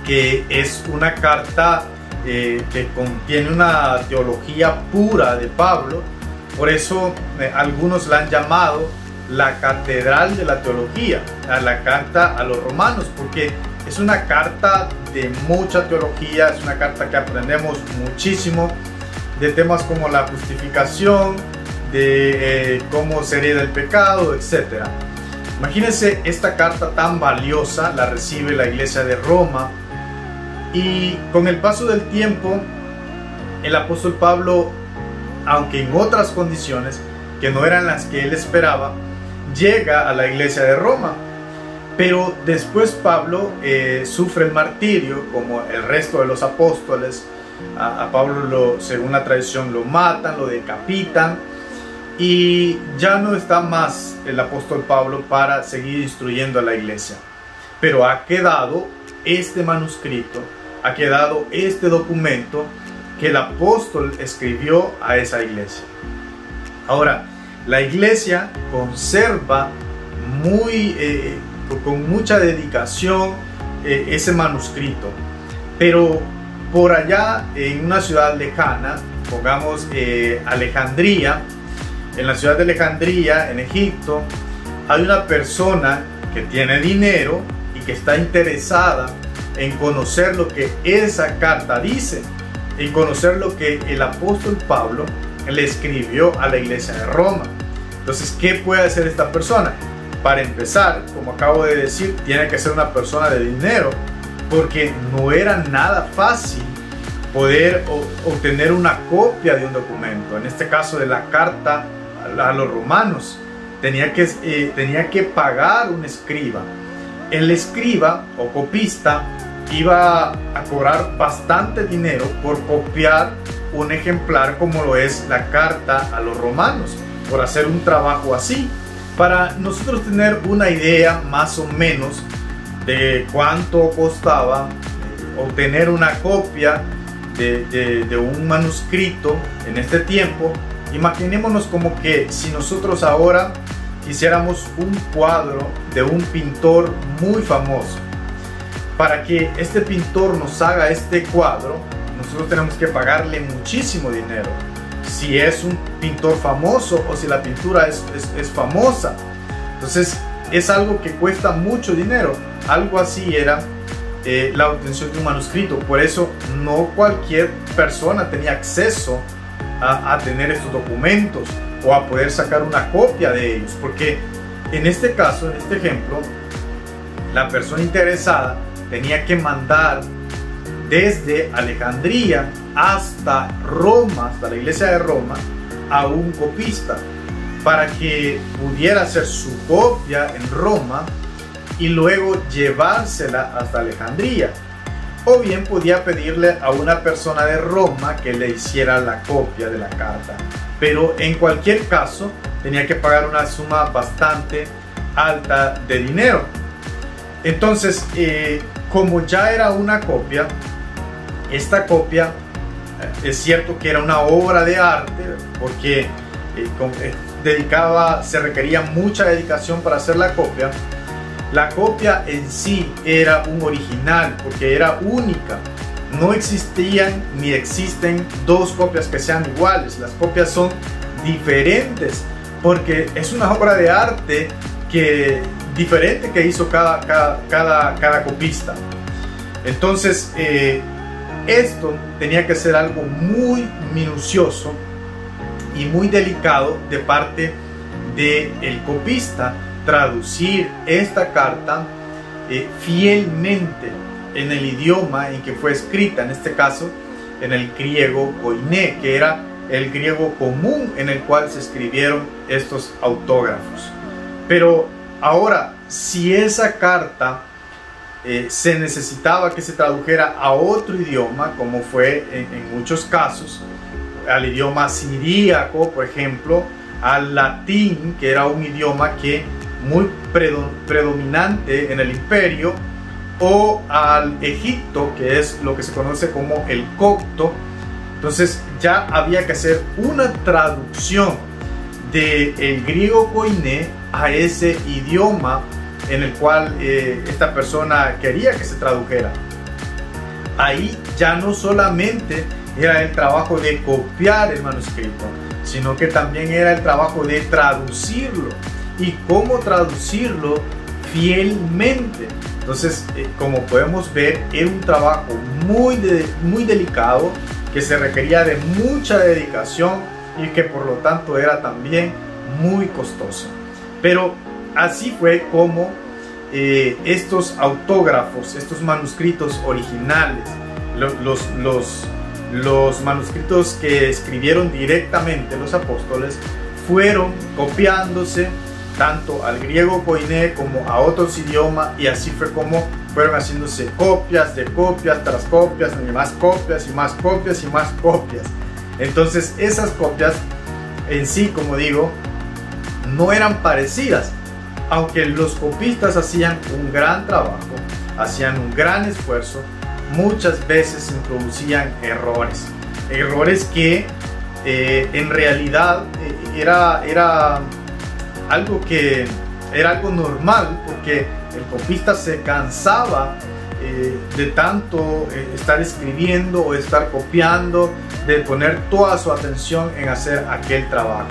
Que es una carta que contiene una teología pura de Pablo, Por eso algunos la han llamado la catedral de la teología, a la carta a los romanos, porque es una carta de mucha teología, es una carta que aprendemos muchísimo de temas como la justificación, de cómo se hereda el pecado, etc. Imagínense, esta carta tan valiosa la recibe la iglesia de Roma, y con el paso del tiempo el apóstol Pablo, aunque en otras condiciones que no eran las que él esperaba, llega a la iglesia de Roma. Pero después Pablo sufre el martirio como el resto de los apóstoles. A Pablo, según la tradición, lo matan, lo decapitan, y ya no está más el apóstol Pablo para seguir instruyendo a la iglesia. Pero ha quedado este manuscrito, ha quedado este documento que el apóstol escribió a esa iglesia. Ahora, la iglesia conserva con mucha dedicación ese manuscrito, pero por allá en una ciudad lejana, pongamos Alejandría, en la ciudad de Alejandría, en Egipto, hay una persona que tiene dinero y que está interesada en conocer lo que esa carta dice, en conocer lo que el apóstol Pablo le escribió a la iglesia de Roma. Entonces, ¿qué puede hacer esta persona? Para empezar, como acabo de decir, tiene que ser una persona de dinero, porque no era nada fácil poder obtener una copia de un documento, en este caso de la carta a los romanos. Tenía que pagar un escriba. El escriba o copista iba a cobrar bastante dinero por copiar un ejemplar como lo es la carta a los romanos, por hacer un trabajo así. Para nosotros tener una idea más o menos de cuánto costaba obtener una copia de un manuscrito en este tiempo, imaginémonos como que si nosotros ahora hiciéramos un cuadro de un pintor muy famoso. Para que este pintor nos haga este cuadro, nosotros tenemos que pagarle muchísimo dinero, si es un pintor famoso o si la pintura es famosa. Entonces es algo que cuesta mucho dinero. Algo así era la obtención de un manuscrito. Por eso no cualquier persona tenía acceso a tener estos documentos o a poder sacar una copia de ellos, porque en este caso, en este ejemplo, la persona interesada tenía que mandar desde Alejandría hasta Roma, hasta la iglesia de Roma, a un copista para que pudiera hacer su copia en Roma y luego llevársela hasta Alejandría. O bien podía pedirle a una persona de Roma que le hiciera la copia de la carta. Pero en cualquier caso tenía que pagar una suma bastante alta de dinero. Entonces, como ya era una copia, esta copia es cierto que era una obra de arte, porque se requería mucha dedicación para hacer la copia. La copia en sí era un original, porque era única. No existían ni existen dos copias que sean iguales. Las copias son diferentes, porque es una obra de arte diferente que hizo cada copista. Entonces, esto tenía que ser algo muy minucioso y muy delicado de parte del copista, traducir esta carta fielmente en el idioma en que fue escrita, en este caso en el griego koiné, que era el griego común en el cual se escribieron estos autógrafos. Pero ahora, si esa carta se necesitaba que se tradujera a otro idioma, como fue en muchos casos, al idioma siríaco, por ejemplo, al latín, que era un idioma muy predominante en el imperio, o al Egipto, que es lo que se conoce como el copto. Entonces ya había que hacer una traducción del griego koiné a ese idioma en el cual esta persona quería que se tradujera. Ahí ya no solamente era el trabajo de copiar el manuscrito, sino que también era el trabajo de traducirlo. ¿Y cómo traducirlo fielmente? Entonces, como podemos ver, era un trabajo muy delicado, que se requería de mucha dedicación y que por lo tanto era también muy costoso. Pero así fue como estos autógrafos, estos manuscritos originales, los manuscritos que escribieron directamente los apóstoles, fueron copiándose tanto al griego koiné como a otros idiomas, y así fue como fueron haciéndose copias de copias tras copias, y más copias y más copias y más copias. Entonces esas copias en sí, como digo, no eran parecidas, aunque los copistas hacían un gran trabajo, hacían un gran esfuerzo. Muchas veces introducían errores que en realidad era algo normal, porque el copista se cansaba de tanto estar escribiendo o estar copiando, de poner toda su atención en hacer aquel trabajo.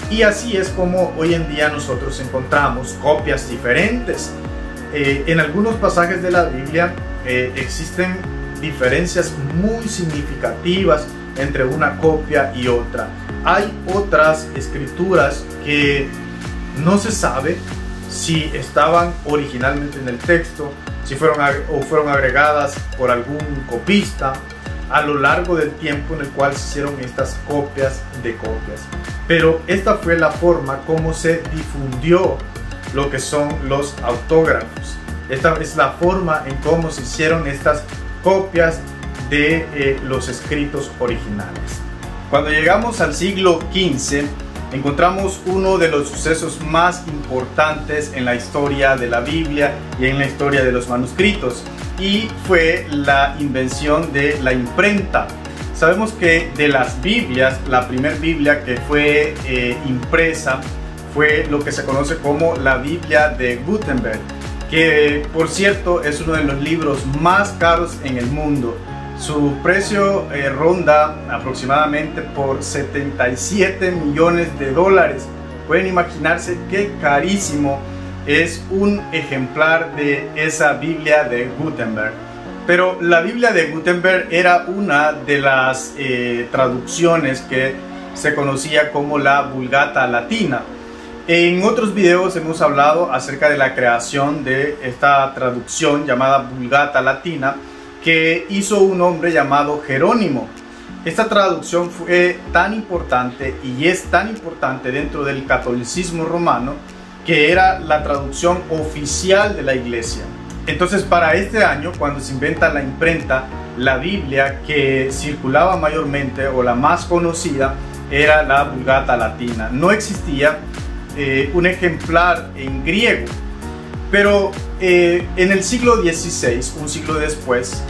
Y así es como hoy en día nosotros encontramos copias diferentes. En algunos pasajes de la Biblia existen diferencias muy significativas entre una copia y otra. Hay otras escrituras que no se sabe si estaban originalmente en el texto, si fueron agregadas por algún copista a lo largo del tiempo en el cual se hicieron estas copias de copias. Pero esta fue la forma como se difundió lo que son los autógrafos. Esta es la forma en cómo se hicieron estas copias de los escritos originales. Cuando llegamos al siglo XV, encontramos uno de los sucesos más importantes en la historia de la Biblia y en la historia de los manuscritos, y fue la invención de la imprenta. Sabemos que de las Biblias, la primera Biblia que fue impresa fue lo que se conoce como la Biblia de Gutenberg, que por cierto es uno de los libros más caros en el mundo. Su precio ronda aproximadamente por 77 millones de dólares. Pueden imaginarse qué carísimo es un ejemplar de esa Biblia de Gutenberg. Pero la Biblia de Gutenberg era una de las traducciones que se conocía como la Vulgata Latina. En otros videos hemos hablado acerca de la creación de esta traducción llamada Vulgata Latina, que hizo un hombre llamado Jerónimo. Esta traducción fue tan importante y es tan importante dentro del catolicismo romano, que era la traducción oficial de la iglesia. Entonces, para este año, cuando se inventa la imprenta, la Biblia que circulaba mayormente, o la más conocida, era la Vulgata Latina. No existía un ejemplar en griego. Pero en el siglo XVI, un siglo después,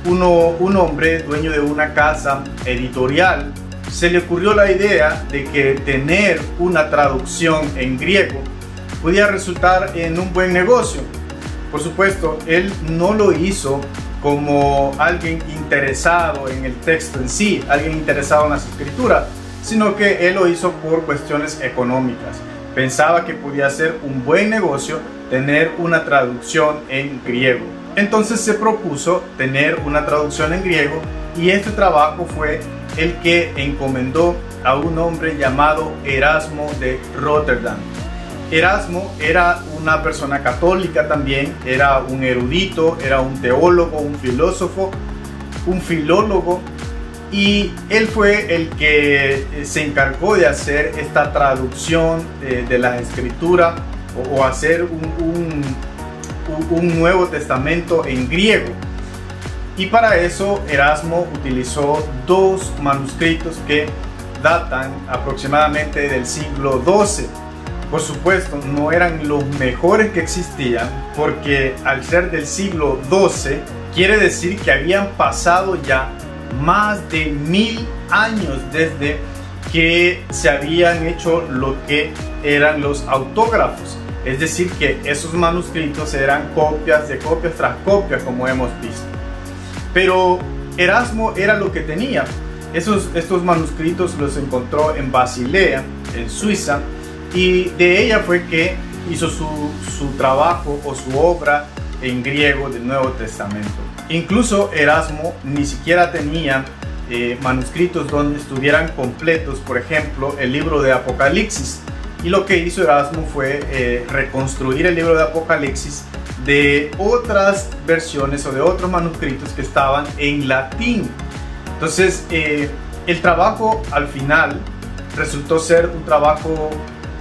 un hombre dueño de una casa editorial se le ocurrió la idea de que tener una traducción en griego podía resultar en un buen negocio. Por supuesto, él no lo hizo como alguien interesado en el texto en sí, alguien interesado en las escrituras, sino que él lo hizo por cuestiones económicas. Pensaba que podía ser un buen negocio tener una traducción en griego. Entonces se propuso tener una traducción en griego, y este trabajo fue el que encomendó a un hombre llamado Erasmo de Rotterdam. Erasmo era una persona católica también, era un erudito, era un teólogo, un filósofo, un filólogo, y él fue el que se encargó de hacer esta traducción de la escritura, o hacer un Nuevo Testamento en griego. Y para eso Erasmo utilizó dos manuscritos que datan aproximadamente del siglo XII. Por supuesto, no eran los mejores que existían, porque al ser del siglo XII quiere decir que habían pasado ya más de 1000 años desde que se habían hecho lo que eran los autógrafos. Es decir, que esos manuscritos eran copias de copias tras copias, como hemos visto. Pero Erasmo era lo que tenía. Estos manuscritos los encontró en Basilea, en Suiza, y de ella fue que hizo su trabajo o su obra en griego del Nuevo Testamento. Incluso Erasmo ni siquiera tenía manuscritos donde estuvieran completos, por ejemplo, el libro de Apocalipsis. Y lo que hizo Erasmo fue reconstruir el libro de Apocalipsis de otras versiones o de otros manuscritos que estaban en latín. Entonces, el trabajo al final resultó ser un trabajo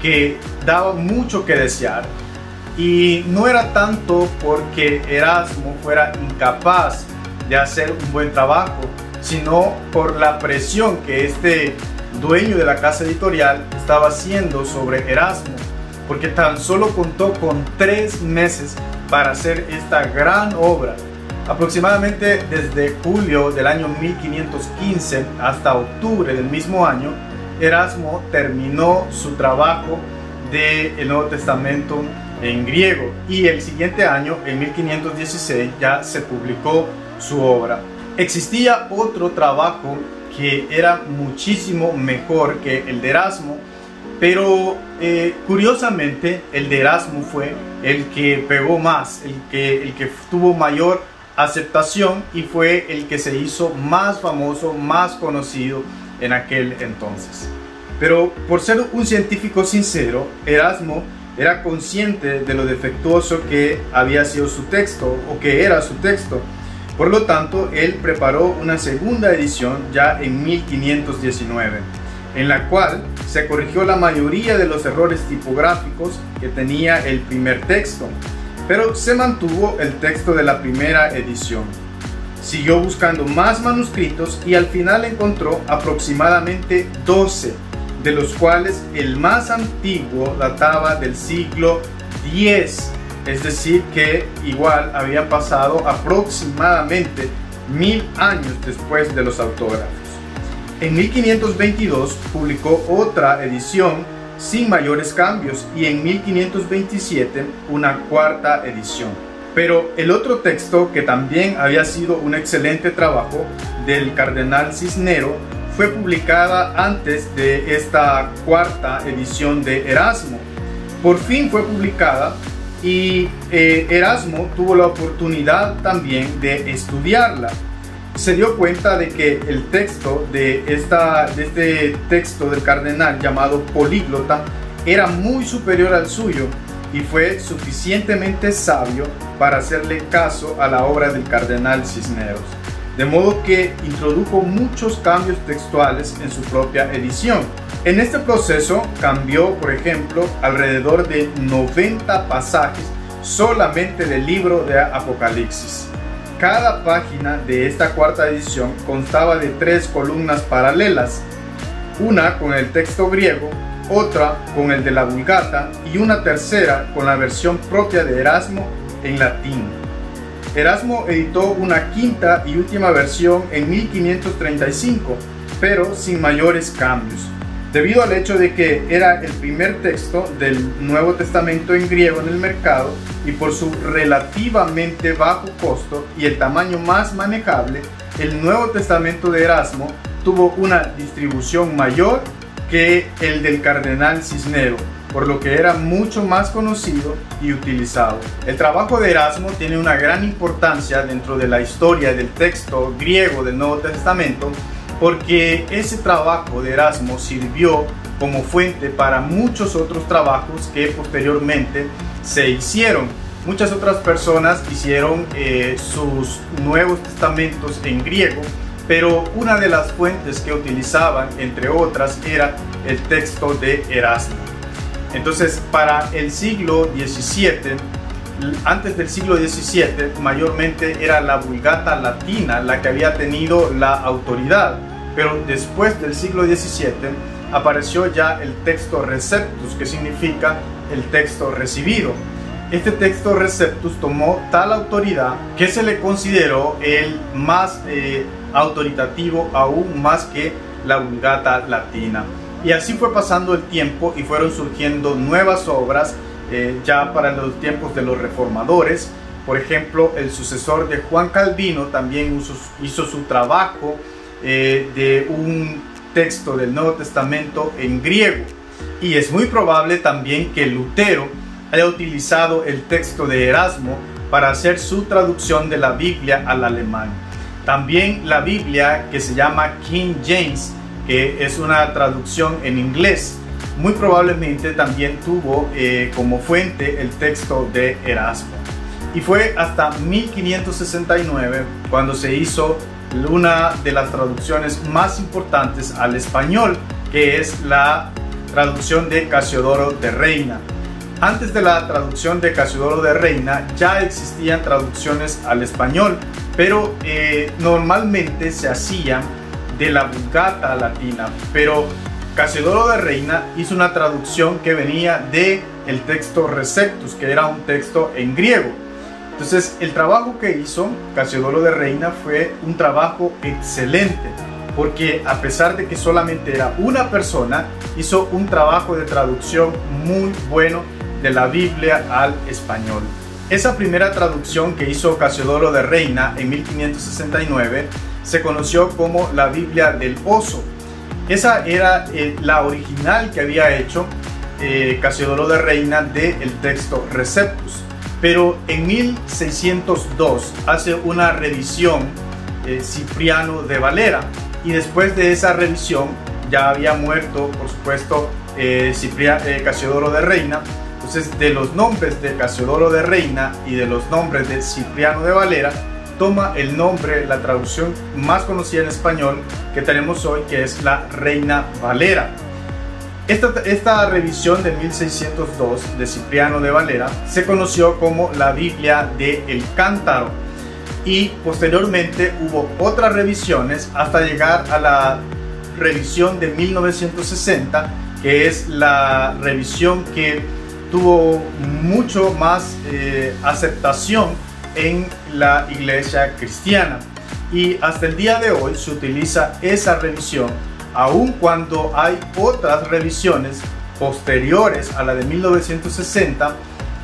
que daba mucho que desear, y no era tanto porque Erasmo fuera incapaz de hacer un buen trabajo, sino por la presión que este dueño de la casa editorial estaba haciendo sobre Erasmo, porque tan solo contó con 3 meses para hacer esta gran obra. Aproximadamente desde julio del año 1515 hasta octubre del mismo año, Erasmo terminó su trabajo del Nuevo Testamento en griego, y el siguiente año, en 1516, ya se publicó su obra. Existía otro trabajo que era muchísimo mejor que el de Erasmo, pero curiosamente el de Erasmo fue el que pegó más, el que tuvo mayor aceptación, y fue el que se hizo más famoso, más conocido en aquel entonces. Pero por ser un científico sincero, Erasmo era consciente de lo defectuoso que había sido su texto, o que era su texto. Por lo tanto, él preparó una segunda edición ya en 1519, en la cual se corrigió la mayoría de los errores tipográficos que tenía el primer texto, pero se mantuvo el texto de la primera edición. Siguió buscando más manuscritos y al final encontró aproximadamente 12, de los cuales el más antiguo databa del siglo X, es decir que igual habían pasado aproximadamente 1000 años después de los autógrafos. En 1522 publicó otra edición sin mayores cambios, y en 1527 una cuarta edición. Pero el otro texto, que también había sido un excelente trabajo del cardenal Cisnero, fue publicada antes de esta cuarta edición de Erasmo. Por fin fue publicada, y Erasmo tuvo la oportunidad también de estudiarla. Se dio cuenta de que el texto de este texto del cardenal llamado Políglota era muy superior al suyo, y fue suficientemente sabio para hacerle caso a la obra del cardenal Cisneros, de modo que introdujo muchos cambios textuales en su propia edición. En este proceso cambió, por ejemplo, alrededor de 90 pasajes solamente del libro de Apocalipsis. Cada página de esta cuarta edición constaba de 3 columnas paralelas, una con el texto griego, otra con el de la Vulgata y una tercera con la versión propia de Erasmo en latín. Erasmo editó una quinta y última versión en 1535, pero sin mayores cambios, debido al hecho de que era el primer texto del Nuevo Testamento en griego en el mercado, y por su relativamente bajo costo y el tamaño más manejable, el Nuevo Testamento de Erasmo tuvo una distribución mayor que el del cardenal Cisnero, por lo que era mucho más conocido y utilizado. El trabajo de Erasmo tiene una gran importancia dentro de la historia del texto griego del Nuevo Testamento, porque ese trabajo de Erasmo sirvió como fuente para muchos otros trabajos que posteriormente se hicieron. Muchas otras personas hicieron sus Nuevos Testamentos en griego, pero una de las fuentes que utilizaban, entre otras, era el texto de Erasmo. Entonces, para el siglo XVII, antes del siglo XVII, mayormente era la Vulgata latina la que había tenido la autoridad, pero después del siglo XVII apareció ya el texto Receptus, que significa el texto recibido. Este texto Receptus tomó tal autoridad que se le consideró el más autoritativo, aún más que la Vulgata latina. Y así fue pasando el tiempo y fueron surgiendo nuevas obras ya para los tiempos de los reformadores. Por ejemplo, el sucesor de Juan Calvino también hizo su trabajo de un texto del Nuevo Testamento en griego. Y es muy probable también que Lutero haya utilizado el texto de Erasmo para hacer su traducción de la Biblia al alemán. También la Biblia, que se llama King James, que es una traducción en inglés, muy probablemente también tuvo como fuente el texto de Erasmo. Y fue hasta 1569 cuando se hizo una de las traducciones más importantes al español, que es la traducción de Casiodoro de Reina. Antes de la traducción de Casiodoro de Reina ya existían traducciones al español, pero normalmente se hacían de la Vulgata latina, pero Casiodoro de Reina hizo una traducción que venía de el texto Receptus, que era un texto en griego. Entonces el trabajo que hizo Casiodoro de Reina fue un trabajo excelente, porque a pesar de que solamente era una persona, hizo un trabajo de traducción muy bueno de la Biblia al español. Esa primera traducción que hizo Casiodoro de Reina en 1569 se conoció como la Biblia del Oso. Esa era la original que había hecho Casiodoro de Reina del texto Receptus. Pero en 1602 hace una revisión Cipriano de Valera, y después de esa revisión ya había muerto, por supuesto, Casiodoro de Reina. Entonces, de los nombres de Casiodoro de Reina y de los nombres de Cipriano de Valera, toma el nombre, la traducción más conocida en español que tenemos hoy, que es la Reina Valera. Esta revisión de 1602 de Cipriano de Valera se conoció como la Biblia del Cántaro, y posteriormente hubo otras revisiones hasta llegar a la revisión de 1960, que es la revisión que tuvo mucho más aceptación en la iglesia cristiana, y hasta el día de hoy se utiliza esa revisión, aun cuando hay otras revisiones posteriores a la de 1960,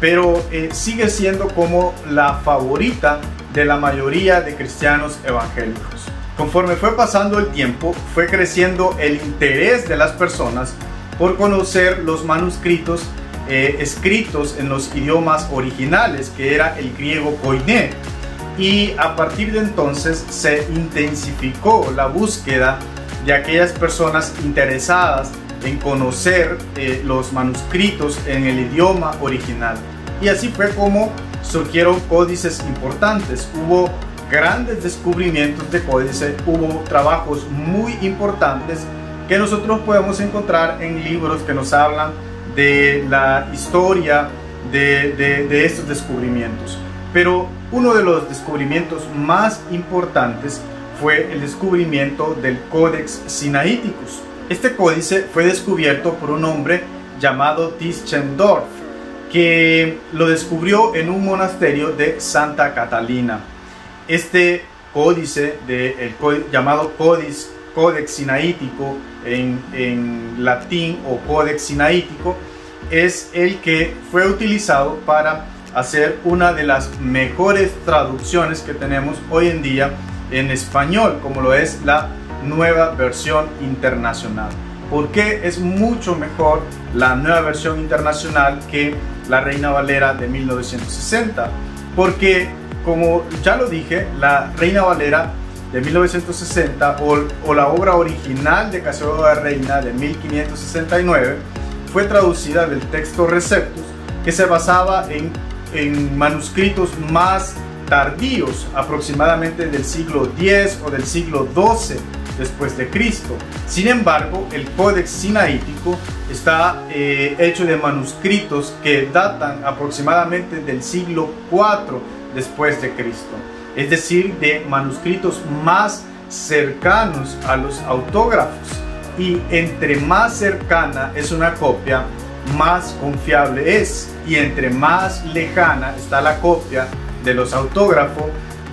pero sigue siendo como la favorita de la mayoría de cristianos evangélicos. Conforme fue pasando el tiempo, fue creciendo el interés de las personas por conocer los manuscritos escritos en los idiomas originales, que era el griego koiné, y a partir de entonces se intensificó la búsqueda de aquellas personas interesadas en conocer los manuscritos en el idioma original. Y así fue como surgieron códices importantes. Hubo grandes descubrimientos de códices, hubo trabajos muy importantes que nosotros podemos encontrar en libros que nos hablan de la historia de estos descubrimientos. Pero uno de los descubrimientos más importantes fue el descubrimiento del Codex Sinaiticus. Este códice fue descubierto por un hombre llamado Tischendorf, que lo descubrió en un monasterio de Santa Catalina. Este códice, llamado Codex Sinaítico en latín, o Codex Sinaítico, es el que fue utilizado para hacer una de las mejores traducciones que tenemos hoy en día en español, como lo es la Nueva Versión Internacional. ¿Por qué es mucho mejor la Nueva Versión Internacional que la Reina Valera de 1960? Porque, como ya lo dije, la Reina Valera de 1960 o la obra original de Casiodoro de Reina de 1569 fue traducida del texto Receptus, que se basaba en manuscritos más tardíos, aproximadamente del siglo X o del siglo XII después de Cristo. Sin embargo, el Codex Sinaítico está hecho de manuscritos que datan aproximadamente del siglo IV después de Cristo, es decir, de manuscritos más cercanos a los autógrafos, y entre más cercana es una copia, más confiable es, y entre más lejana está la copia de los autógrafos,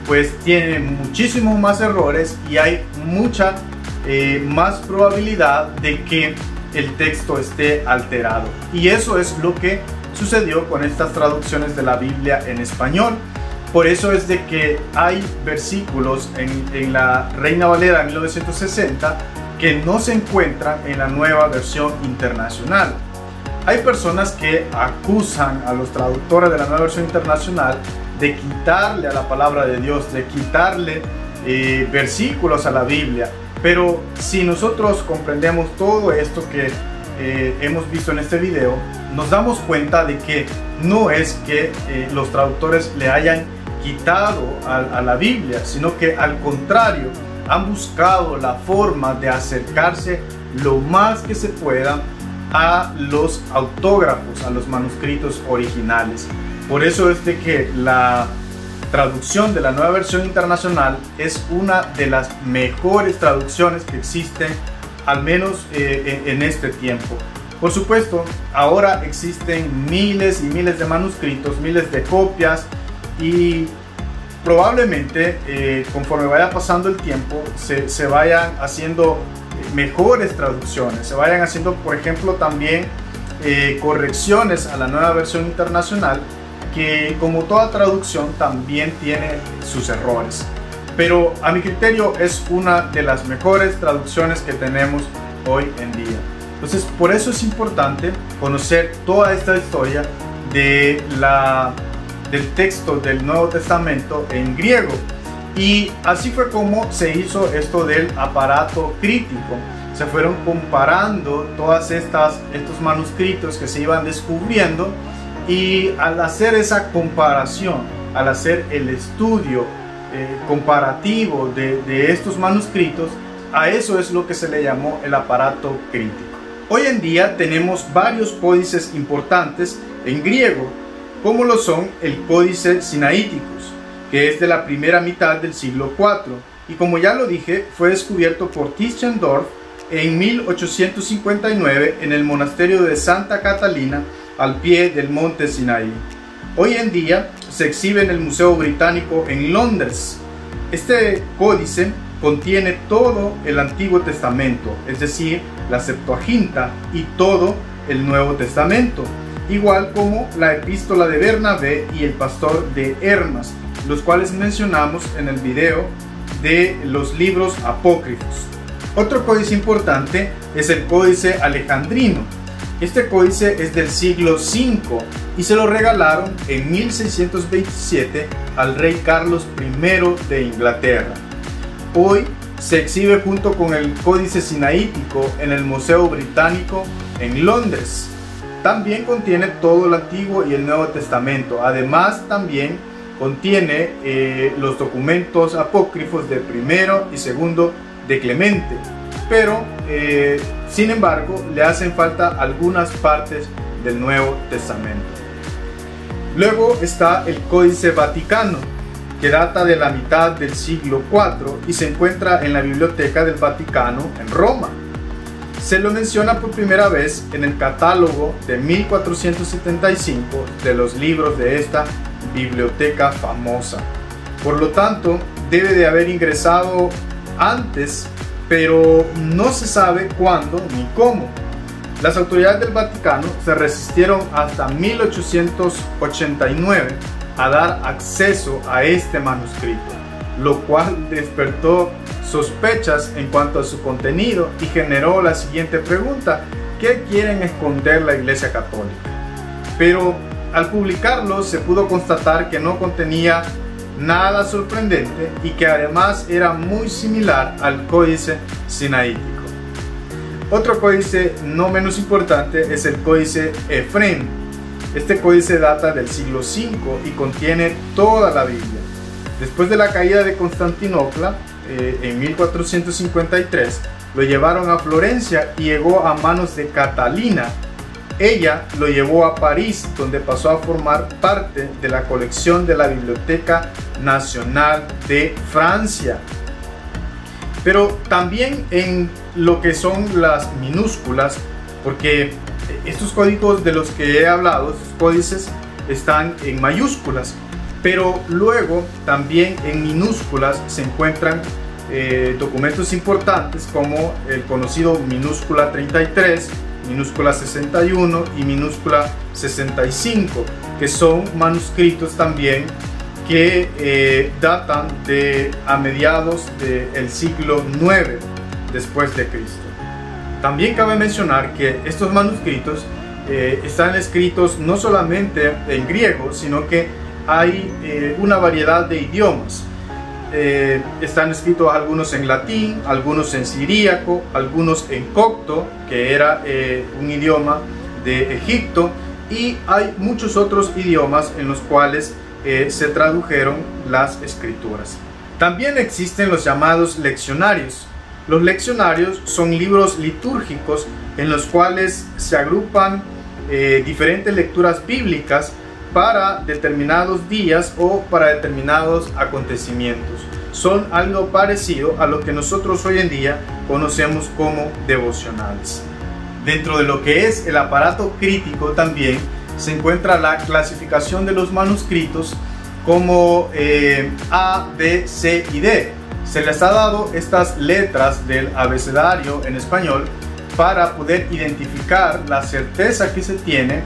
pues tiene muchísimos más errores y hay mucha más probabilidad de que el texto esté alterado. Y eso es lo que sucedió con estas traducciones de la Biblia en español. Por eso es de que hay versículos en la Reina Valera 1960 que no se encuentran en la Nueva Versión Internacional. Hay personas que acusan a los traductores de la Nueva Versión Internacional de quitarle a la palabra de Dios, de quitarle versículos a la Biblia. Pero si nosotros comprendemos todo esto que hemos visto en este video, nos damos cuenta de que no es que los traductores le hayan quitado a la Biblia, sino que al contrario, han buscado la forma de acercarse lo más que se pueda a los autógrafos, a los manuscritos originales. Por eso es de que la traducción de la Nueva Versión Internacional es una de las mejores traducciones que existen, al menos en este tiempo. Por supuesto, ahora existen miles y miles de manuscritos, miles de copias, y probablemente conforme vaya pasando el tiempo se vayan haciendo mejores traducciones, se vayan haciendo, por ejemplo, también correcciones a la Nueva Versión Internacional, que como toda traducción también tiene sus errores, pero a mi criterio es una de las mejores traducciones que tenemos hoy en día. Entonces, por eso es importante conocer toda esta historia del texto del Nuevo Testamento en griego, y así fue como se hizo esto del aparato crítico. Se fueron comparando todas estos manuscritos que se iban descubriendo, y al hacer esa comparación, al hacer el estudio comparativo de estos manuscritos, a eso es lo que se le llamó el aparato crítico. Hoy en día tenemos varios códices importantes en griego, como lo son el Códice Sinaíticus, que es de la primera mitad del siglo IV, y como ya lo dije, fue descubierto por Tischendorf en 1859 en el monasterio de Santa Catalina, al pie del monte Sinaí. Hoy en día se exhibe en el Museo Británico en Londres. Este códice contiene todo el Antiguo Testamento, es decir, la Septuaginta y todo el Nuevo Testamento, igual como la Epístola de Bernabé y el Pastor de Hermas, los cuales mencionamos en el video de los libros apócrifos. Otro códice importante es el Códice Alejandrino. Este códice es del siglo V y se lo regalaron en 1627 al rey Carlos I de Inglaterra. Hoy se exhibe junto con el Códice Sinaítico en el Museo Británico en Londres. También contiene todo el Antiguo y el Nuevo Testamento. Además, también contiene los documentos apócrifos de primero y segundo de Clemente. Pero, sin embargo, le hacen falta algunas partes del Nuevo Testamento. Luego está el Códice Vaticano, que data de la mitad del siglo IV y se encuentra en la Biblioteca del Vaticano en Roma. Se lo menciona por primera vez en el catálogo de 1475 de los libros de esta biblioteca famosa. Por lo tanto, debe de haber ingresado antes, pero no se sabe cuándo ni cómo. Las autoridades del Vaticano se resistieron hasta 1889 a dar acceso a este manuscrito, lo cual despertó sospechas en cuanto a su contenido y generó la siguiente pregunta: ¿qué quieren esconder la Iglesia Católica? Pero al publicarlo se pudo constatar que no contenía nada sorprendente y que además era muy similar al Códice Sinaítico. Otro códice no menos importante es el Códice Efrén. Este códice data del siglo V y contiene toda la Biblia. Después de la caída de Constantinopla, en 1453, lo llevaron a Florencia y llegó a manos de Catalina. Ella lo llevó a París, donde pasó a formar parte de la colección de la Biblioteca Nacional de Francia. Pero también en lo que son las minúsculas, porque estos códigos de los que he hablado, estos códices, están en mayúsculas, pero luego también en minúsculas se encuentran documentos importantes como el conocido minúscula 33, minúscula 61 y minúscula 65, que son manuscritos también que datan de a mediados del siglo IX después de Cristo. También cabe mencionar que estos manuscritos están escritos no solamente en griego, sino que hay una variedad de idiomas. Están escritos algunos en latín, algunos en siríaco, algunos en copto, que era un idioma de Egipto, y hay muchos otros idiomas en los cuales se tradujeron las escrituras. También existen los llamados leccionarios. Los leccionarios son libros litúrgicos en los cuales se agrupan diferentes lecturas bíblicas para determinados días o para determinados acontecimientos. Son algo parecido a lo que nosotros hoy en día conocemos como devocionales. Dentro de lo que es el aparato crítico también se encuentra la clasificación de los manuscritos como A, B, C y D. Se les ha dado estas letras del abecedario en español para poder identificar la certeza que se tiene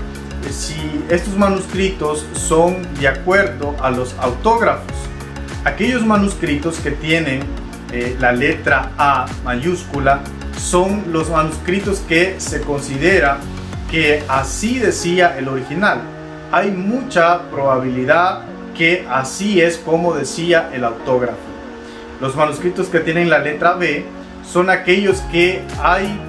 si estos manuscritos son de acuerdo a los autógrafos. Aquellos manuscritos que tienen la letra A mayúscula son los manuscritos que se considera que así decía el original. Hay mucha probabilidad que así es como decía el autógrafo. Los manuscritos que tienen la letra B son aquellos que hay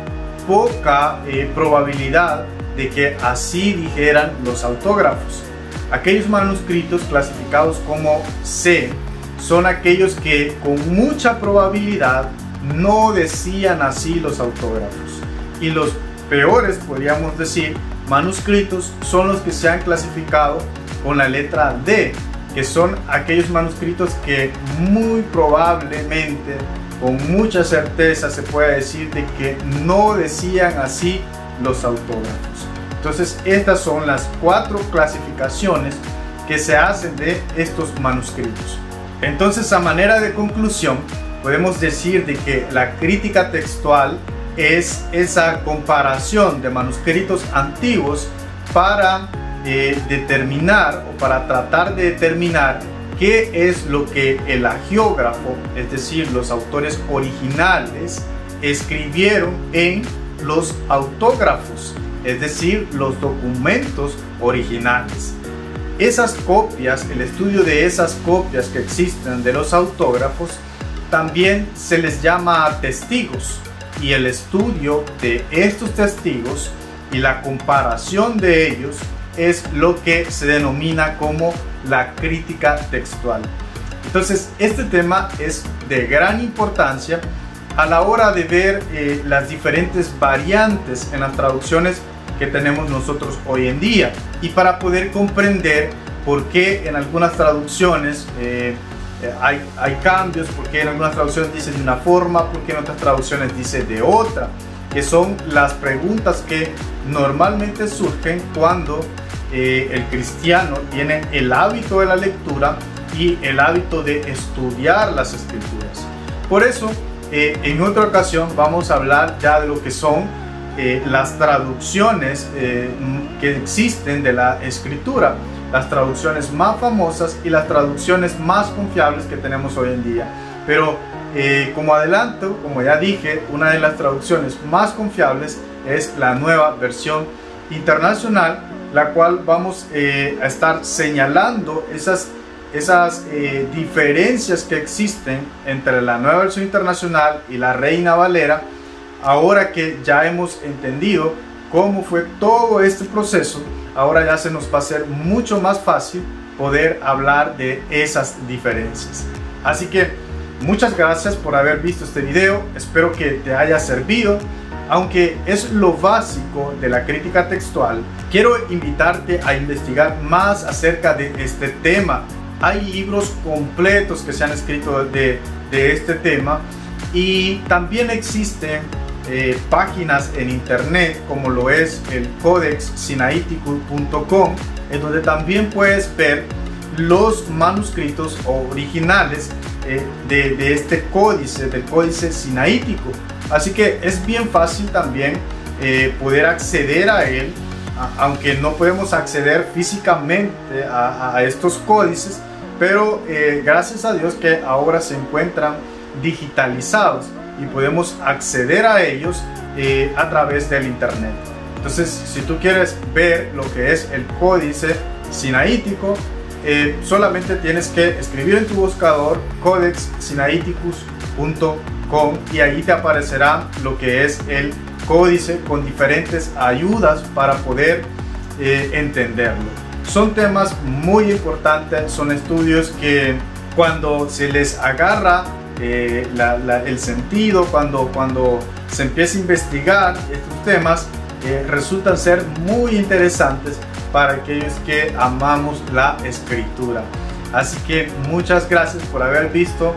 poca probabilidad de que así dijeran los autógrafos. Aquellos manuscritos clasificados como C son aquellos que con mucha probabilidad no decían así los autógrafos. Y los peores, podríamos decir, manuscritos son los que se han clasificado con la letra D, que son aquellos manuscritos que muy probablemente, con mucha certeza se puede decir de que no decían así los autógrafos. Entonces estas son las 4 clasificaciones que se hacen de estos manuscritos. Entonces, a manera de conclusión, podemos decir de que la crítica textual es esa comparación de manuscritos antiguos para determinar o para tratar de determinar qué es lo que el hagiógrafo, es decir, los autores originales, escribieron en los autógrafos, es decir, los documentos originales. Esas copias, el estudio de esas copias que existen de los autógrafos, también se les llama testigos, y el estudio de estos testigos y la comparación de ellos es lo que se denomina como la crítica textual. Entonces, este tema es de gran importancia a la hora de ver las diferentes variantes en las traducciones que tenemos nosotros hoy en día, y para poder comprender por qué en algunas traducciones hay cambios, por qué en algunas traducciones dice de una forma, por qué en otras traducciones dice de otra, que son las preguntas que normalmente surgen cuando el cristiano tiene el hábito de la lectura y el hábito de estudiar las escrituras. Por eso en otra ocasión vamos a hablar ya de lo que son las traducciones que existen de la escritura, las traducciones más famosas y las traducciones más confiables que tenemos hoy en día. Pero como adelanto, como ya dije, una de las traducciones más confiables es la Nueva Versión Internacional, la cual vamos a estar señalando esas diferencias que existen entre la Nueva Versión Internacional y la Reina Valera. Ahora que ya hemos entendido cómo fue todo este proceso, ahora ya se nos va a hacer mucho más fácil poder hablar de esas diferencias. Así que muchas gracias por haber visto este video, espero que te haya servido. Aunque es lo básico de la crítica textual, quiero invitarte a investigar más acerca de este tema. Hay libros completos que se han escrito de este tema, y también existen páginas en internet como lo es el codexsinaiticus.com, en donde también puedes ver los manuscritos originales de este códice, del códice sinaítico. Así que es bien fácil también poder acceder a él, aunque no podemos acceder físicamente a estos códices, pero gracias a Dios que ahora se encuentran digitalizados y podemos acceder a ellos a través del internet. Entonces, si tú quieres ver lo que es el códice sinaítico, solamente tienes que escribir en tu buscador codexsinaiticus.com y ahí te aparecerá lo que es el códice con diferentes ayudas para poder entenderlo. Son temas muy importantes, son estudios que cuando se les agarra el sentido, cuando se empieza a investigar estos temas, resultan ser muy interesantes para aquellos que amamos la escritura. Así que muchas gracias por haber visto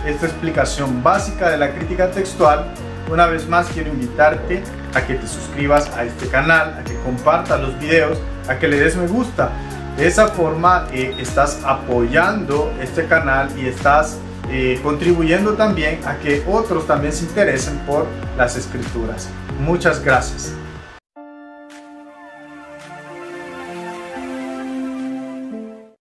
esta explicación básica de la crítica textual. Una vez más quiero invitarte a que te suscribas a este canal, a que compartas los videos, a que le des me gusta. De esa forma estás apoyando este canal y estás contribuyendo también a que otros también se interesen por las escrituras. Muchas gracias.